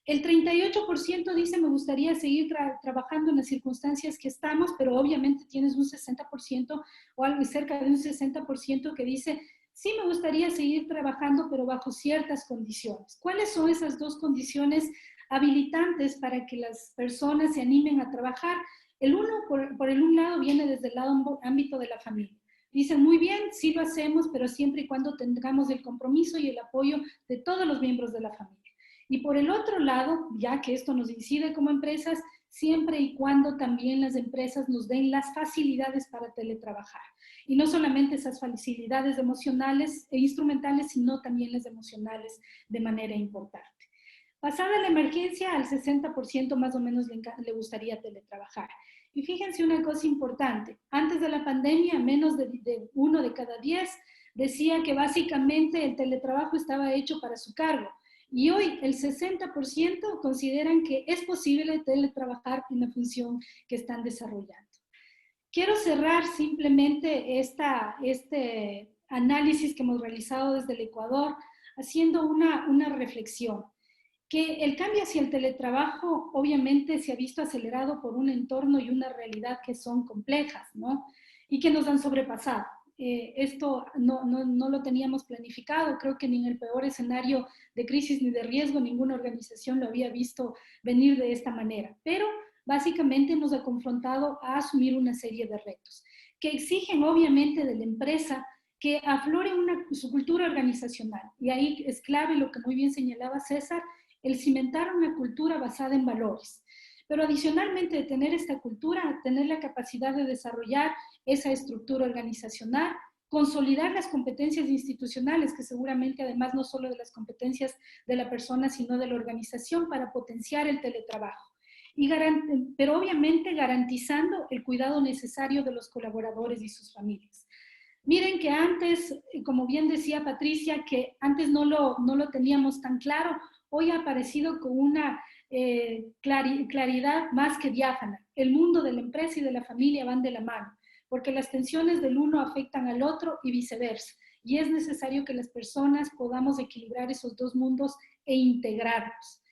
El 38% dice, me gustaría seguir trabajando en las circunstancias que estamos, pero obviamente tienes un 60% o algo cerca de un 60% que dice, sí me gustaría seguir trabajando, pero bajo ciertas condiciones. ¿Cuáles son esas dos condiciones habilitantes para que las personas se animen a trabajar? El uno, por el un lado, viene desde el ámbito de la familia. Dicen, muy bien, sí lo hacemos, pero siempre y cuando tengamos el compromiso y el apoyo de todos los miembros de la familia. Y por el otro lado, ya que esto nos incide como empresas, siempre y cuando también las empresas nos den las facilidades para teletrabajar. Y no solamente esas facilidades emocionales e instrumentales, sino también las emocionales de manera importante. Pasada la emergencia, al 60% más o menos le gustaría teletrabajar. Y fíjense una cosa importante, antes de la pandemia, menos de 1 de cada 10 decía que básicamente el teletrabajo estaba hecho para su cargo. Y hoy el 60% consideran que es posible teletrabajar en la función que están desarrollando. Quiero cerrar simplemente este análisis que hemos realizado desde el Ecuador haciendo una reflexión. Que el cambio hacia el teletrabajo obviamente se ha visto acelerado por un entorno y una realidad que son complejas, ¿no? Y que nos han sobrepasado. Esto no lo teníamos planificado, creo que ni en el peor escenario de crisis ni de riesgo ninguna organización lo había visto venir de esta manera, pero básicamente nos ha confrontado a asumir una serie de retos que exigen obviamente de la empresa que aflore su cultura organizacional. Y ahí es clave lo que muy bien señalaba César, el cimentar una cultura basada en valores. Pero adicionalmente de tener esta cultura, tener la capacidad de desarrollar esa estructura organizacional, consolidar las competencias institucionales, que seguramente además no solo de las competencias de la persona, sino de la organización para potenciar el teletrabajo. Pero obviamente garantizando el cuidado necesario de los colaboradores y sus familias. Miren que antes, como bien decía Patricia, que antes no lo teníamos tan claro, hoy ha aparecido con una claridad más que diáfana. El mundo de la empresa y de la familia van de la mano, porque las tensiones del uno afectan al otro y viceversa. Y es necesario que las personas podamos equilibrar esos dos mundos e integrarlos.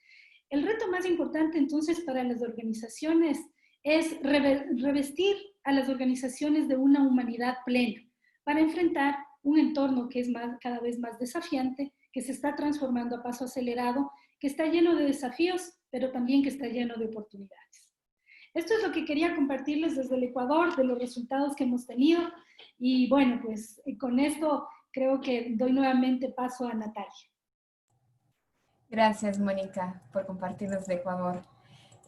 El reto más importante entonces para las organizaciones es revestir a las organizaciones de una humanidad plena para enfrentar un entorno que es cada vez más desafiante, que se está transformando a paso acelerado, que está lleno de desafíos, pero también que está lleno de oportunidades. Esto es lo que quería compartirles desde el Ecuador, de los resultados que hemos tenido. Y bueno, pues con esto creo que doy nuevamente paso a Natalia. Gracias, Mónica, por compartirnos de Ecuador.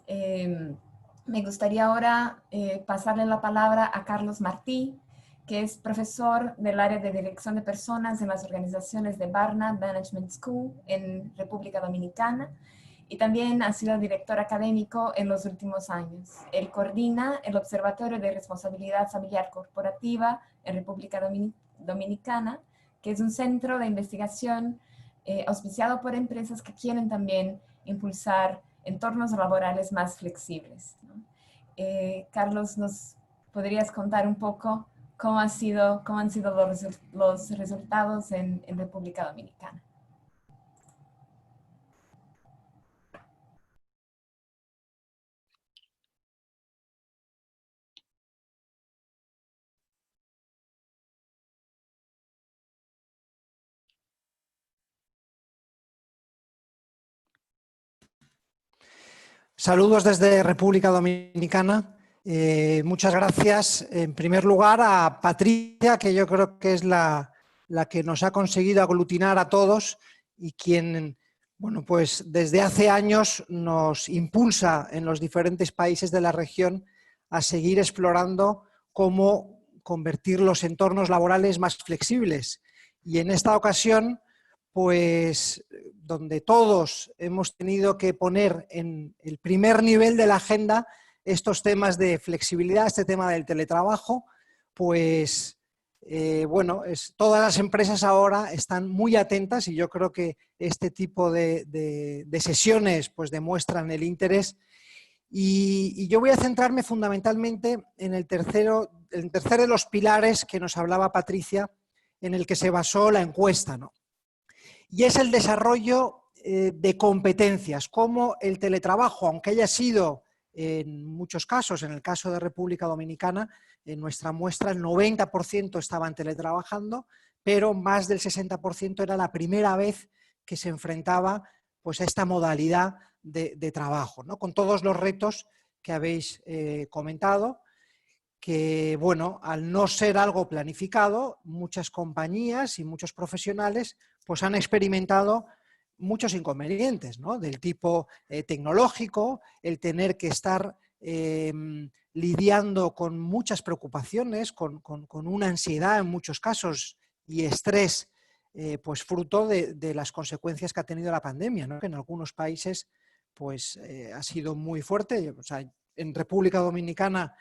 Me gustaría ahora pasarle la palabra a Carlos Martí, que es profesor del área de dirección de personas en las organizaciones de Barnard Management School en República Dominicana, y también ha sido director académico en los últimos años. Él coordina el Observatorio de Responsabilidad Familiar Corporativa en República Dominicana, que es un centro de investigación auspiciado por empresas que quieren también impulsar entornos laborales más flexibles, ¿no? Carlos, ¿nos podrías contar un poco cómo han sido los resultados en República Dominicana? Saludos desde República Dominicana. Muchas gracias en primer lugar a Patricia, que yo creo que es la que nos ha conseguido aglutinar a todos y quien, bueno, pues desde hace años nos impulsa en los diferentes países de la región a seguir explorando cómo convertir los entornos laborales más flexibles. Y en esta ocasión, pues donde todos hemos tenido que poner en el primer nivel de la agenda estos temas de flexibilidad, este tema del teletrabajo, pues bueno, todas las empresas ahora están muy atentas y yo creo que este tipo de sesiones pues demuestran el interés. Y yo voy a centrarme fundamentalmente en el tercero de los pilares que nos hablaba Patricia, en el que se basó la encuesta, ¿no? Y es el desarrollo de competencias, cómo el teletrabajo, aunque haya sido en muchos casos, en el caso de República Dominicana, en nuestra muestra el 90% estaban teletrabajando, pero más del 60% era la primera vez que se enfrentaba pues, a esta modalidad de trabajo, ¿no? Con todos los retos que habéis comentado, que bueno, al no ser algo planificado, muchas compañías y muchos profesionales pues han experimentado muchos inconvenientes, ¿no? Del tipo tecnológico, el tener que estar lidiando con muchas preocupaciones, con una ansiedad en muchos casos y estrés, pues fruto de las consecuencias que ha tenido la pandemia, ¿no? Que en algunos países pues ha sido muy fuerte. O sea, en República Dominicana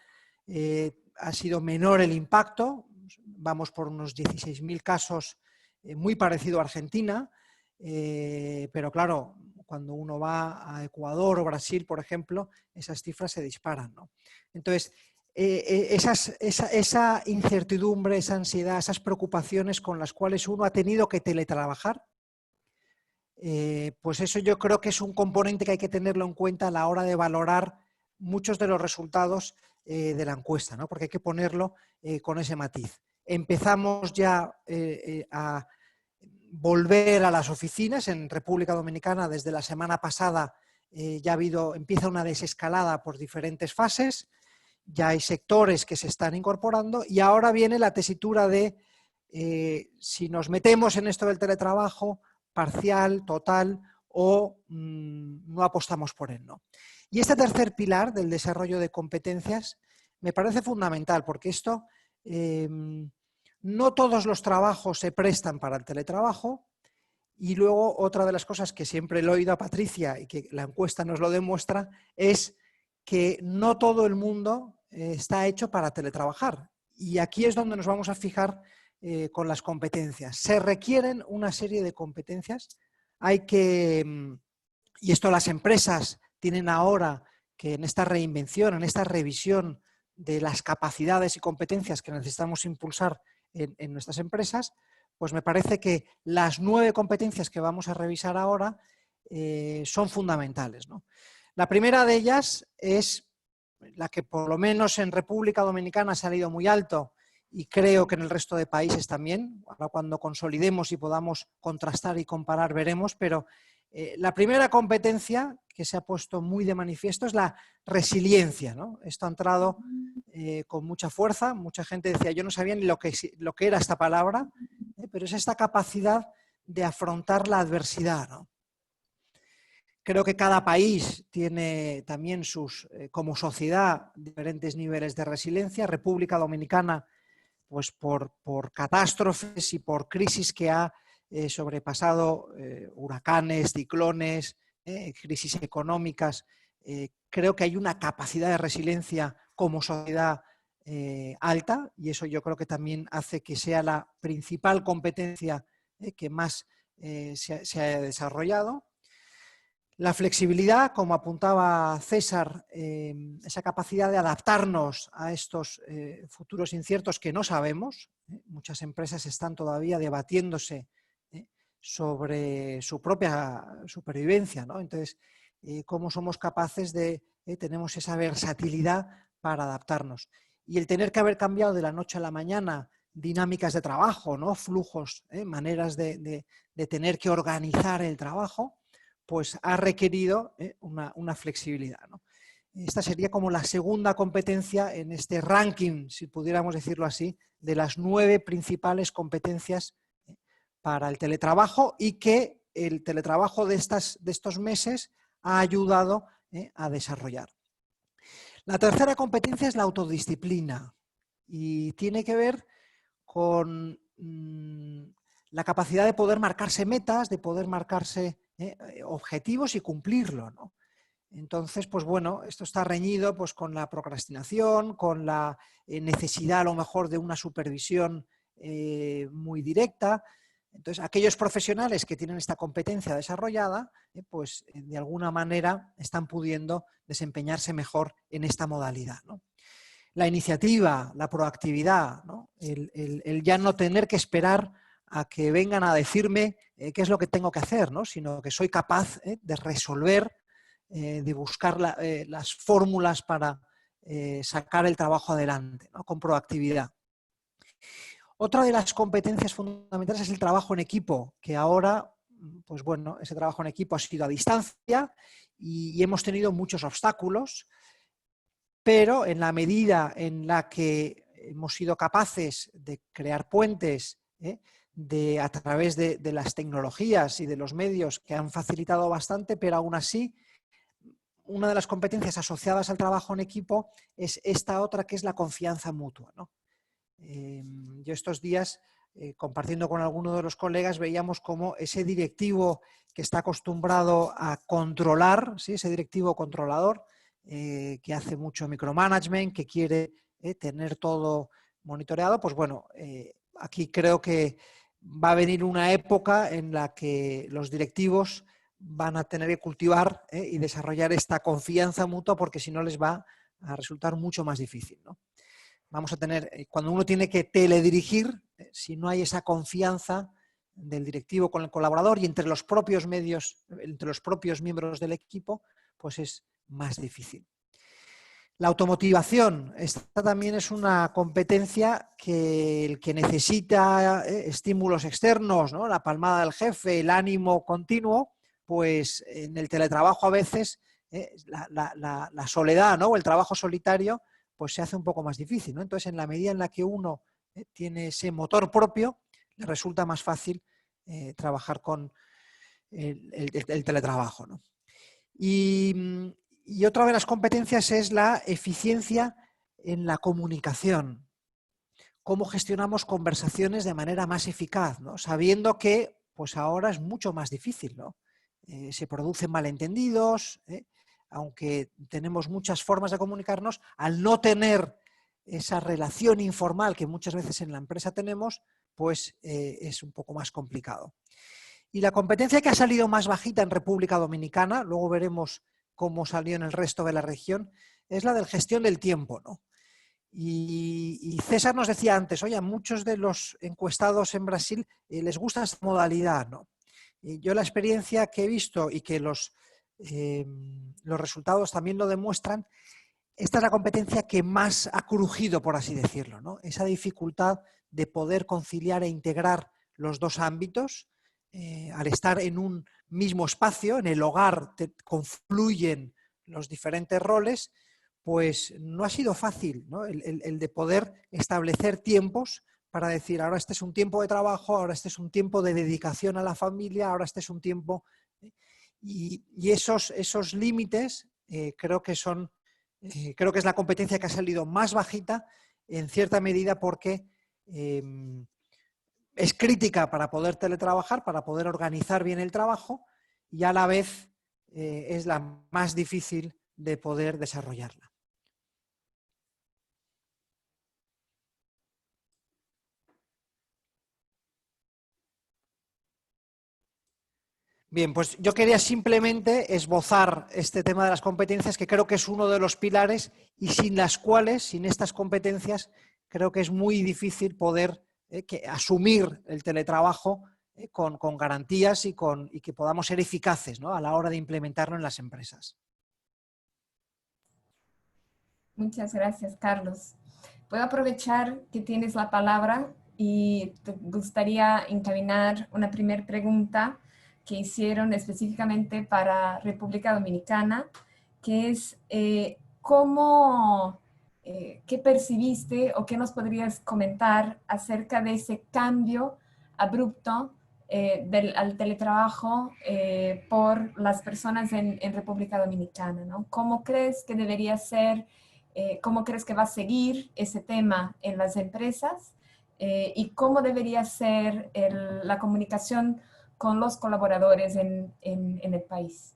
ha sido menor el impacto, vamos por unos 16.000 casos, muy parecido a Argentina, pero claro, cuando uno va a Ecuador o Brasil, por ejemplo, esas cifras se disparan, ¿no? Entonces, esa incertidumbre, esa ansiedad, esas preocupaciones con las cuales uno ha tenido que teletrabajar, pues eso yo creo que es un componente que hay que tenerlo en cuenta a la hora de valorar muchos de los resultados de la encuesta, ¿no? Porque hay que ponerlo con ese matiz. Empezamos ya a volver a las oficinas en República Dominicana. Desde la semana pasada ya empieza una desescalada por diferentes fases, ya hay sectores que se están incorporando y ahora viene la tesitura de si nos metemos en esto del teletrabajo parcial, total o no apostamos por él, ¿no? Y este tercer pilar del desarrollo de competencias me parece fundamental porque esto, no todos los trabajos se prestan para el teletrabajo y luego otra de las cosas que siempre le he oído a Patricia y que la encuesta nos lo demuestra es que no todo el mundo está hecho para teletrabajar y aquí es donde nos vamos a fijar con las competencias. Se requieren una serie de competencias, hay que, y esto las empresas tienen ahora que en esta reinvención, en esta revisión de las capacidades y competencias que necesitamos impulsar en nuestras empresas, pues me parece que las 9 competencias que vamos a revisar ahora son fundamentales, ¿no? La primera de ellas es la que por lo menos en República Dominicana ha salido muy alto y creo que en el resto de países también. Ahora cuando consolidemos y podamos contrastar y comparar veremos, pero La primera competencia que se ha puesto muy de manifiesto es la resiliencia, ¿no? Esto ha entrado con mucha fuerza. Mucha gente decía, yo no sabía ni lo que era esta palabra, pero es esta capacidad de afrontar la adversidad, ¿no? Creo que cada país tiene también como sociedad, diferentes niveles de resiliencia. República Dominicana, pues por catástrofes y por crisis que ha sobrepasado, huracanes, ciclones, crisis económicas, creo que hay una capacidad de resiliencia como sociedad alta, y eso yo creo que también hace que sea la principal competencia que más se ha desarrollado. La flexibilidad, como apuntaba César, esa capacidad de adaptarnos a estos futuros inciertos que no sabemos. Muchas empresas están todavía debatiéndose sobre su propia supervivencia, ¿no? Entonces, cómo somos capaces tenemos esa versatilidad para adaptarnos. Y el tener que haber cambiado de la noche a la mañana dinámicas de trabajo, ¿no? Flujos, maneras de tener que organizar el trabajo, pues ha requerido una flexibilidad, ¿no? Esta sería como la segunda competencia en este ranking, si pudiéramos decirlo así, de las 9 principales competencias para el teletrabajo, y que el teletrabajo de estos meses ha ayudado a desarrollar. La tercera competencia es la autodisciplina, y tiene que ver con la capacidad de poder marcarse metas, de poder marcarse objetivos y cumplirlo, ¿no? Entonces, pues bueno, esto está reñido pues con la procrastinación, con la necesidad a lo mejor de una supervisión muy directa. Entonces, aquellos profesionales que tienen esta competencia desarrollada, pues de alguna manera están pudiendo desempeñarse mejor en esta modalidad, ¿no? La iniciativa, la proactividad, ¿no? El ya no tener que esperar a que vengan a decirme qué es lo que tengo que hacer, ¿no? Sino que soy capaz de resolver, de buscar las fórmulas para sacar el trabajo adelante, ¿no? Con proactividad. Otra de las competencias fundamentales es el trabajo en equipo, que ahora, pues bueno, ese trabajo en equipo ha sido a distancia y hemos tenido muchos obstáculos, pero en la medida en la que hemos sido capaces de crear puentes, a través de las tecnologías y de los medios que han facilitado bastante, pero aún así, una de las competencias asociadas al trabajo en equipo es esta otra, que es la confianza mutua, ¿no? Yo estos días, compartiendo con algunos de los colegas, veíamos cómo ese directivo que está acostumbrado a controlar, ¿sí? Ese directivo controlador, que hace mucho micromanagement, que quiere tener todo monitoreado, pues bueno, aquí creo que va a venir una época en la que los directivos van a tener que cultivar y desarrollar esta confianza mutua, porque si no les va a resultar mucho más difícil, ¿no? Vamos a tener, cuando uno tiene que teledirigir, si no hay esa confianza del directivo con el colaborador y entre los propios medios, entre los propios miembros del equipo, pues es más difícil. La automotivación, esta también es una competencia que el que necesita estímulos externos, ¿no? La palmada del jefe, el ánimo continuo, pues en el teletrabajo a veces la soledad, ¿no? O el trabajo solitario, pues se hace un poco más difícil, ¿no? Entonces, en la medida en la que uno tiene ese motor propio, le resulta más fácil trabajar con el teletrabajo, ¿no? Y otra de las competencias es la eficiencia en la comunicación. Cómo gestionamos conversaciones de manera más eficaz, ¿no? Sabiendo que pues ahora es mucho más difícil, ¿no? Se producen malentendidos, aunque tenemos muchas formas de comunicarnos, al no tener esa relación informal que muchas veces en la empresa tenemos, pues es un poco más complicado. Y la competencia que ha salido más bajita en República Dominicana, luego veremos cómo salió en el resto de la región, es la de gestión del tiempo, ¿no? Y César nos decía antes, oye, a muchos de los encuestados en Brasil les gusta esta modalidad, ¿no? Y yo la experiencia que he visto y que los resultados también lo demuestran, esta es la competencia que más ha crujido, por así decirlo, ¿no? Esa dificultad de poder conciliar e integrar los dos ámbitos, al estar en un mismo espacio, en el hogar, confluyen los diferentes roles, pues no ha sido fácil, ¿no? El de poder establecer tiempos para decir, ahora este es un tiempo de trabajo, ahora este es un tiempo de dedicación a la familia, ahora este es un tiempo... Y esos límites creo que es la competencia que ha salido más bajita, en cierta medida porque es crítica para poder teletrabajar, para poder organizar bien el trabajo, y a la vez es la más difícil de poder desarrollarla. Bien, pues yo quería simplemente esbozar este tema de las competencias, que creo que es uno de los pilares y sin las cuales, sin estas competencias, creo que es muy difícil poder asumir el teletrabajo con garantías y que podamos ser eficaces, ¿no?, a la hora de implementarlo en las empresas. Muchas gracias, Carlos. Puedo aprovechar que tienes la palabra y te gustaría encaminar una primera pregunta que hicieron específicamente para República Dominicana, que es ¿qué percibiste o qué nos podrías comentar acerca de ese cambio abrupto al teletrabajo por las personas en República Dominicana, ¿no? ¿Cómo crees que debería ser, cómo crees que va a seguir ese tema en las empresas y cómo debería ser la comunicación con los colaboradores en el país?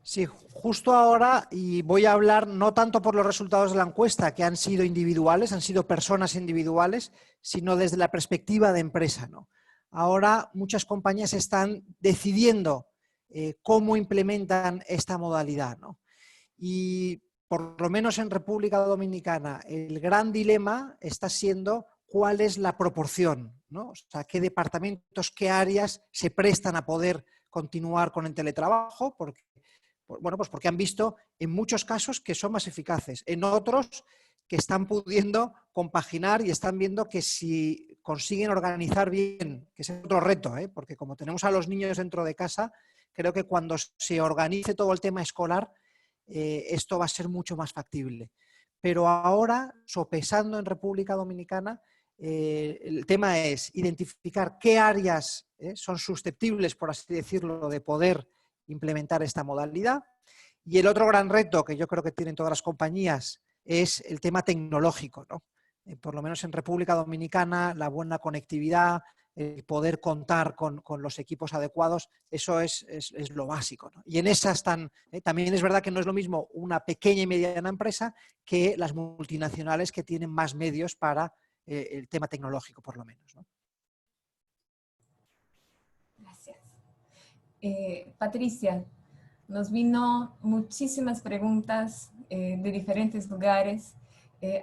Sí, justo ahora, y voy a hablar no tanto por los resultados de la encuesta, que han sido individuales, han sido personas individuales, sino desde la perspectiva de empresa, ¿no? Ahora muchas compañías están decidiendo cómo implementan esta modalidad, ¿no? Y por lo menos en República Dominicana, el gran dilema está siendo cuál es la proporción, ¿no? O sea, qué departamentos, qué áreas se prestan a poder continuar con el teletrabajo, porque han visto en muchos casos que son más eficaces, en otros que están pudiendo compaginar y están viendo que si consiguen organizar bien, que es otro reto, porque como tenemos a los niños dentro de casa, creo que cuando se organice todo el tema escolar, esto va a ser mucho más factible. Pero ahora, sopesando en República Dominicana, el tema es identificar qué áreas son susceptibles, por así decirlo, de poder implementar esta modalidad. Y el otro gran reto que yo creo que tienen todas las compañías es el tema tecnológico, ¿no? Por lo menos en República Dominicana, la buena conectividad, el poder contar con los equipos adecuados, eso es lo básico, ¿no? Y en esas están, también es verdad que no es lo mismo una pequeña y mediana empresa que las multinacionales que tienen más medios para el tema tecnológico, por lo menos, ¿no? Gracias. Patricia, nos vino muchísimas preguntas de diferentes lugares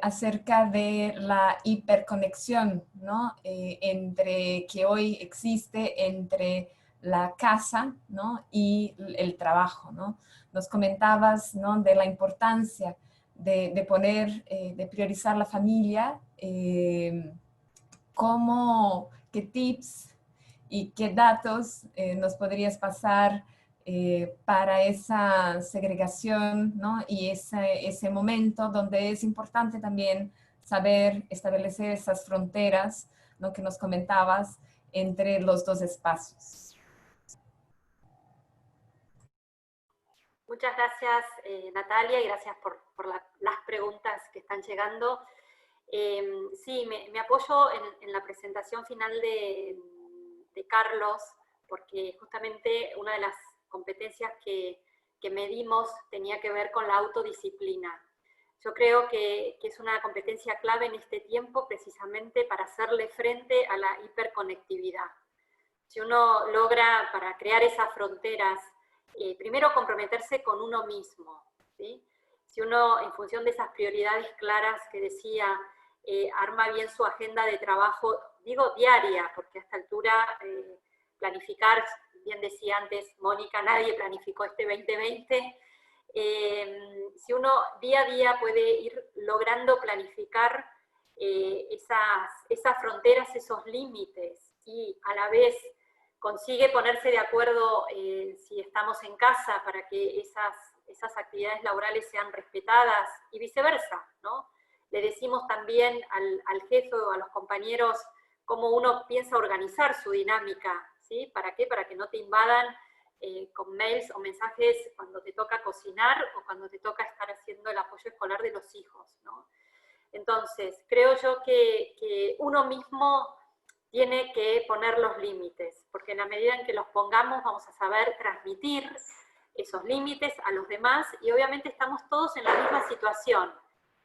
acerca de la hiperconexión, ¿no? Que hoy existe entre la casa, ¿no?, y el trabajo, ¿no? Nos comentabas, ¿no?, de la importancia de priorizar la familia, qué tips y qué datos nos podrías pasar para esa segregación, ¿no?, y ese momento donde es importante también saber establecer esas fronteras, ¿no?, que nos comentabas entre los dos espacios. Muchas gracias, Natalia, y gracias por las preguntas que están llegando. Sí, me apoyo en la presentación final de Carlos, porque justamente una de las competencias que medimos tenía que ver con la autodisciplina. Yo creo que es una competencia clave en este tiempo precisamente para hacerle frente a la hiperconectividad. Si uno logra, para crear esas fronteras, primero comprometerse con uno mismo, ¿sí? Si uno, en función de esas prioridades claras que decía, arma bien su agenda de trabajo, digo diaria, porque a esta altura planificar, bien decía antes Mónica, nadie planificó este 2020, si uno día a día puede ir logrando planificar esas fronteras, esos límites, y a la vez consigue ponerse de acuerdo si estamos en casa para que esas actividades laborales sean respetadas y viceversa, ¿no? Le decimos también al jefe o a los compañeros cómo uno piensa organizar su dinámica, ¿sí? ¿Para qué? Para que no te invadan con mails o mensajes cuando te toca cocinar o cuando te toca estar haciendo el apoyo escolar de los hijos, ¿no? Entonces, creo yo que uno mismo tiene que poner los límites, porque en la medida en que los pongamos vamos a saber transmitir esos límites a los demás y obviamente estamos todos en la misma situación.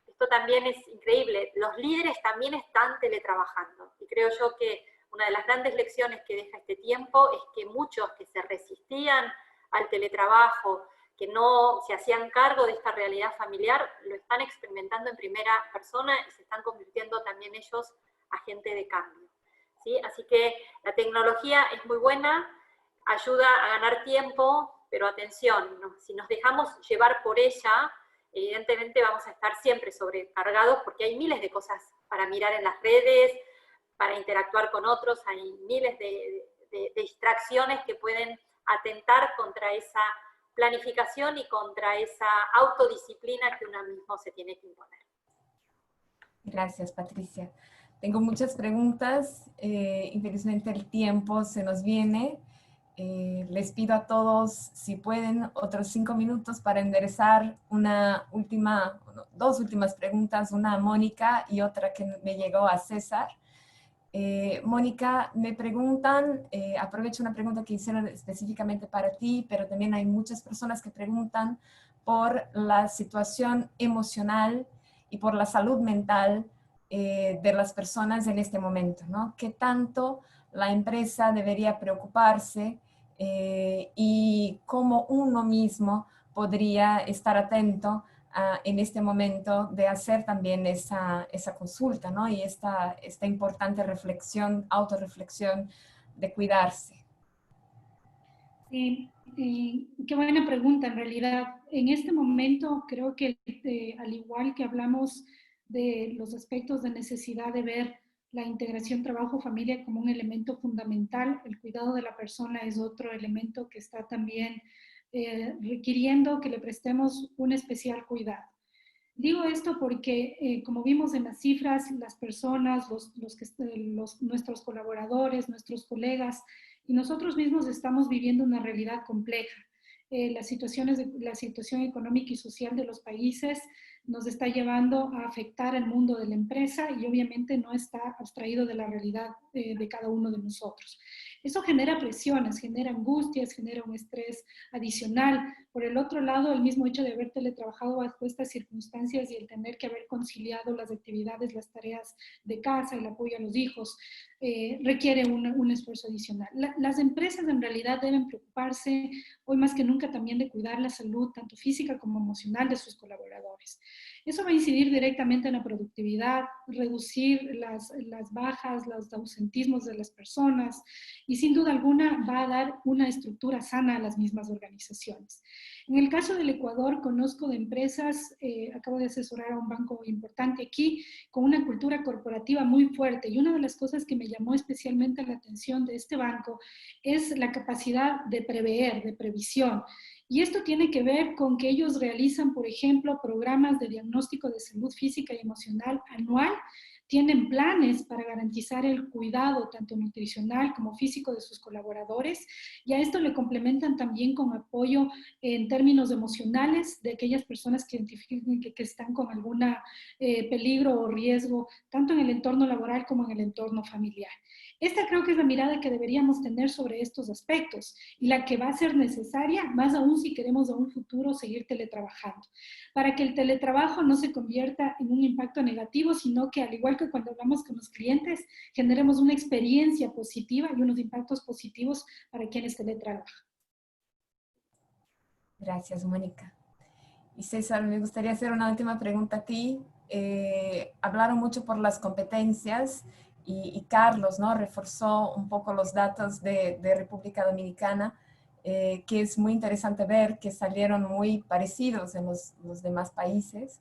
Esto también es increíble, los líderes también están teletrabajando y creo yo que una de las grandes lecciones que deja este tiempo es que muchos que se resistían al teletrabajo, que no se hacían cargo de esta realidad familiar, lo están experimentando en primera persona y se están convirtiendo también ellos agentes de cambio, ¿sí? Así que la tecnología es muy buena, ayuda a ganar tiempo, pero atención, ¿no? Si nos dejamos llevar por ella, evidentemente vamos a estar siempre sobrecargados porque hay miles de cosas para mirar en las redes, para interactuar con otros, hay miles de distracciones que pueden atentar contra esa planificación y contra esa autodisciplina que uno mismo se tiene que imponer. Gracias, Patricia. Tengo muchas preguntas, infelizmente el tiempo se nos viene. Les pido a todos, si pueden, otros 5 minutos para enderezar dos últimas preguntas, una a Mónica y otra que me llegó a César. Mónica, me preguntan, aprovecho una pregunta que hicieron específicamente para ti, pero también hay muchas personas que preguntan por la situación emocional y por la salud mental de las personas en este momento, ¿no? ¿Qué tanto la empresa debería preocuparse y cómo uno mismo podría estar atento en este momento de hacer también esa consulta, ¿no? Y esta importante reflexión, autorreflexión de cuidarse? Qué buena pregunta, en realidad. En este momento creo que al igual que hablamos de los aspectos de necesidad de ver la integración trabajo-familia como un elemento fundamental, el cuidado de la persona es otro elemento que está también requiriendo que le prestemos un especial cuidado. Digo esto porque, como vimos en las cifras, las personas, nuestros colaboradores, nuestros colegas y nosotros mismos estamos viviendo una realidad compleja. La situación económica y social de los países nos está llevando a afectar al mundo de la empresa y obviamente no está abstraído de la realidad de cada uno de nosotros. Eso genera presiones, genera angustias, genera un estrés adicional. Por el otro lado, el mismo hecho de haber teletrabajado bajo estas circunstancias y el tener que haber conciliado las actividades, las tareas de casa, el apoyo a los hijos, requiere un esfuerzo adicional. Las empresas en realidad deben preocuparse hoy más que nunca también de cuidar la salud, tanto física como emocional de sus colaboradores. Eso va a incidir directamente en la productividad, reducir las bajas, los ausentismos de las personas y sin duda alguna va a dar una estructura sana a las mismas organizaciones. En el caso del Ecuador, conozco de empresas, acabo de asesorar a un banco importante aquí, con una cultura corporativa muy fuerte y una de las cosas que me llamó especialmente la atención de este banco es la capacidad de prever, de previsión. Y esto tiene que ver con que ellos realizan, por ejemplo, programas de diagnóstico de salud física y emocional anual, tienen planes para garantizar el cuidado tanto nutricional como físico de sus colaboradores y a esto le complementan también con apoyo en términos emocionales de aquellas personas que identifiquen que están con algún peligro o riesgo, tanto en el entorno laboral como en el entorno familiar. Esta creo que es la mirada que deberíamos tener sobre estos aspectos y la que va a ser necesaria, más aún si queremos a un futuro seguir teletrabajando, para que el teletrabajo no se convierta en un impacto negativo, sino que al igual que cuando hablamos con los clientes, generemos una experiencia positiva y unos impactos positivos para quienes teletrabajan. Gracias, Mónica. Y César, me gustaría hacer una última pregunta a ti. Hablaron mucho por las competencias y Carlos, ¿no? Reforzó un poco los datos de República Dominicana, que es muy interesante ver que salieron muy parecidos en los demás países.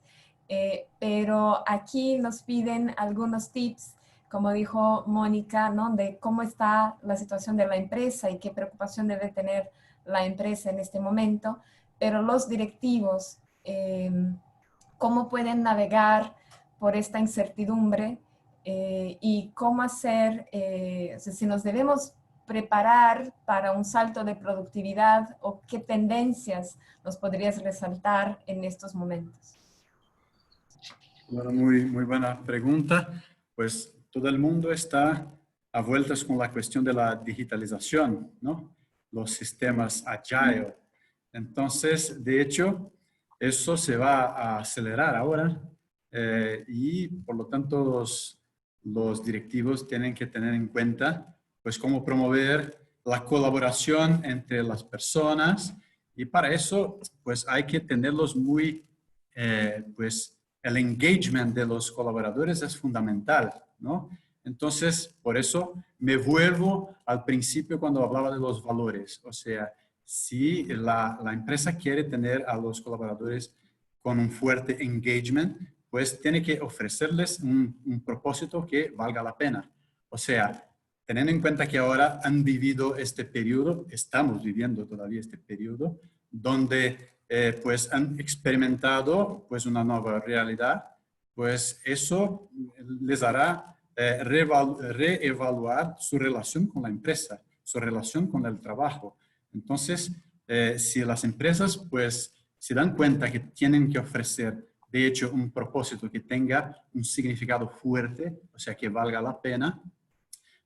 Pero aquí nos piden algunos tips como dijo Mónica, ¿no? De cómo está la situación de la empresa y qué preocupación debe tener la empresa en este momento, pero los directivos, cómo pueden navegar por esta incertidumbre y cómo hacer, o sea, si nos debemos preparar para un salto de productividad o qué tendencias nos podrías resaltar en estos momentos. Bueno, muy buena pregunta. Pues todo el mundo está a vueltas con la cuestión de la digitalización, ¿no? Los sistemas agile. Entonces, de hecho, eso se va a acelerar ahora y por lo tanto los directivos tienen que tener en cuenta pues cómo promover la colaboración entre las personas y para eso pues hay que tenerlos muy pues el engagement de los colaboradores es fundamental, ¿no? Entonces, por eso me vuelvo al principio cuando hablaba de los valores. O sea, si la empresa quiere tener a los colaboradores con un fuerte engagement, pues tiene que ofrecerles un propósito que valga la pena. O sea, teniendo en cuenta que ahora han vivido este periodo, estamos viviendo todavía este periodo, donde pues han experimentado pues una nueva realidad, pues eso les hará reevaluar su relación con la empresa, su relación con el trabajo. Entonces, si las empresas pues se dan cuenta que tienen que ofrecer de hecho un propósito que tenga un significado fuerte, o sea que valga la pena,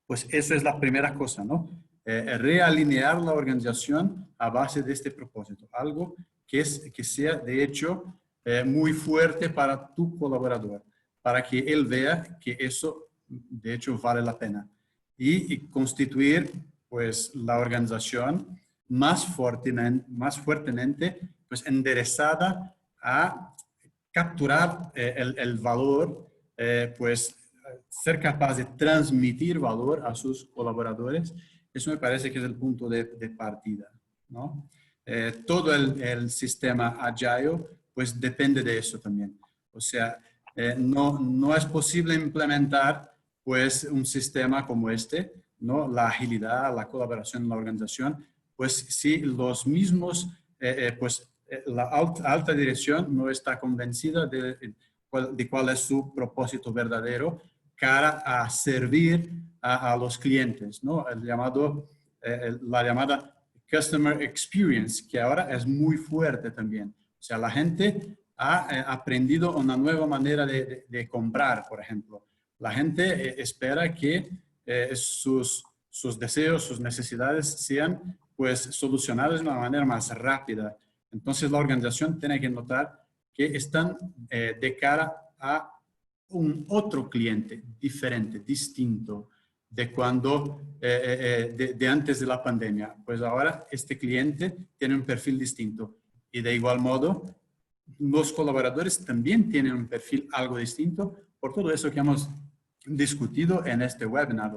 pues eso es la primera cosa, ¿no? Realinear la organización a base de este propósito, algo que sea de hecho muy fuerte para tu colaborador, para que él vea que eso de hecho vale la pena. Y constituir pues la organización más fuertemente pues enderezada a capturar el valor, pues ser capaz de transmitir valor a sus colaboradores. Eso me parece que es el punto de partida, ¿no? Todo el sistema Agile pues depende de eso también. O sea, no es posible implementar pues un sistema como este, ¿no? La agilidad, la colaboración en la organización, pues si los mismos, la alta dirección no está convencida de cuál es su propósito verdadero cara a servir a los clientes, ¿no? La llamada Customer Experience, que ahora es muy fuerte también. O sea, la gente ha aprendido una nueva manera de comprar, por ejemplo. La gente espera que sus deseos, sus necesidades sean pues solucionadas de una manera más rápida. Entonces la organización tiene que notar que están de cara a un otro cliente diferente, distinto de cuando, de antes de la pandemia. Pues ahora este cliente tiene un perfil distinto y de igual modo los colaboradores también tienen un perfil algo distinto por todo eso que hemos discutido en este webinar,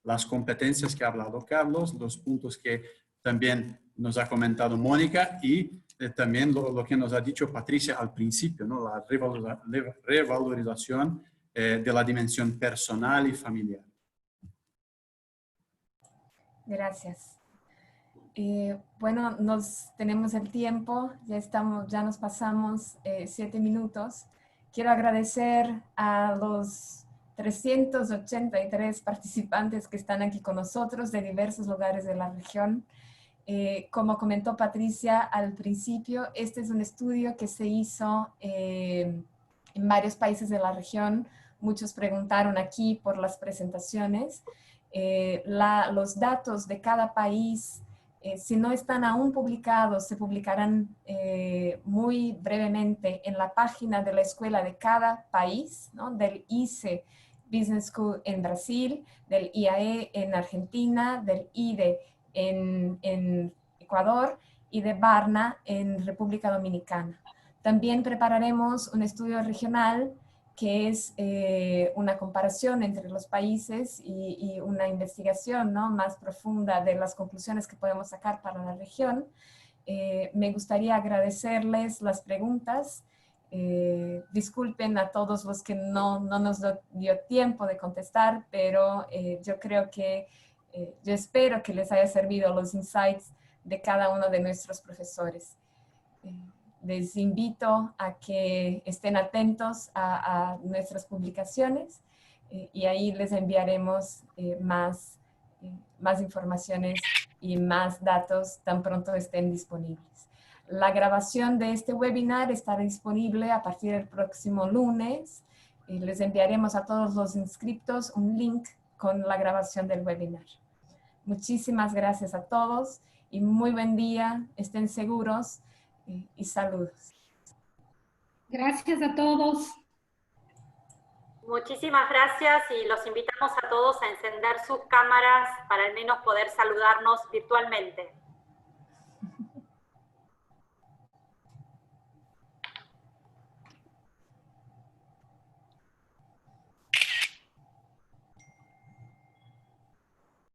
las competencias que ha hablado Carlos, los puntos que también nos ha comentado Mónica y también lo que nos ha dicho Patricia al principio, ¿no? La revalorización de la dimensión personal y familiar. Gracias. Bueno, tenemos el tiempo, ya nos pasamos 7 minutos. Quiero agradecer a los 383 participantes que están aquí con nosotros de diversos lugares de la región. Como comentó Patricia al principio, este es un estudio que se hizo en varios países de la región. Muchos preguntaron aquí por las presentaciones. Los datos de cada país, si no están aún publicados, se publicarán muy brevemente en la página de la escuela de cada país, ¿no? Del ICE Business School en Brasil, del IAE en Argentina, del IDE en Ecuador y de Barna en República Dominicana. También prepararemos un estudio regional que es una comparación entre los países y una investigación, ¿no?, más profunda de las conclusiones que podemos sacar para la región. Me gustaría agradecerles las preguntas Disculpen a todos los que no nos dio tiempo de contestar, pero yo espero que les haya servido los insights de cada uno de nuestros profesores. Les invito a que estén atentos a nuestras publicaciones y ahí les enviaremos más informaciones y más datos tan pronto estén disponibles. La grabación de este webinar estará disponible a partir del próximo lunes. Les enviaremos a todos los inscriptos un link con la grabación del webinar. Muchísimas gracias a todos y muy buen día. Estén seguros y saludos. Gracias a todos. Muchísimas gracias y los invitamos a todos a encender sus cámaras para al menos poder saludarnos virtualmente.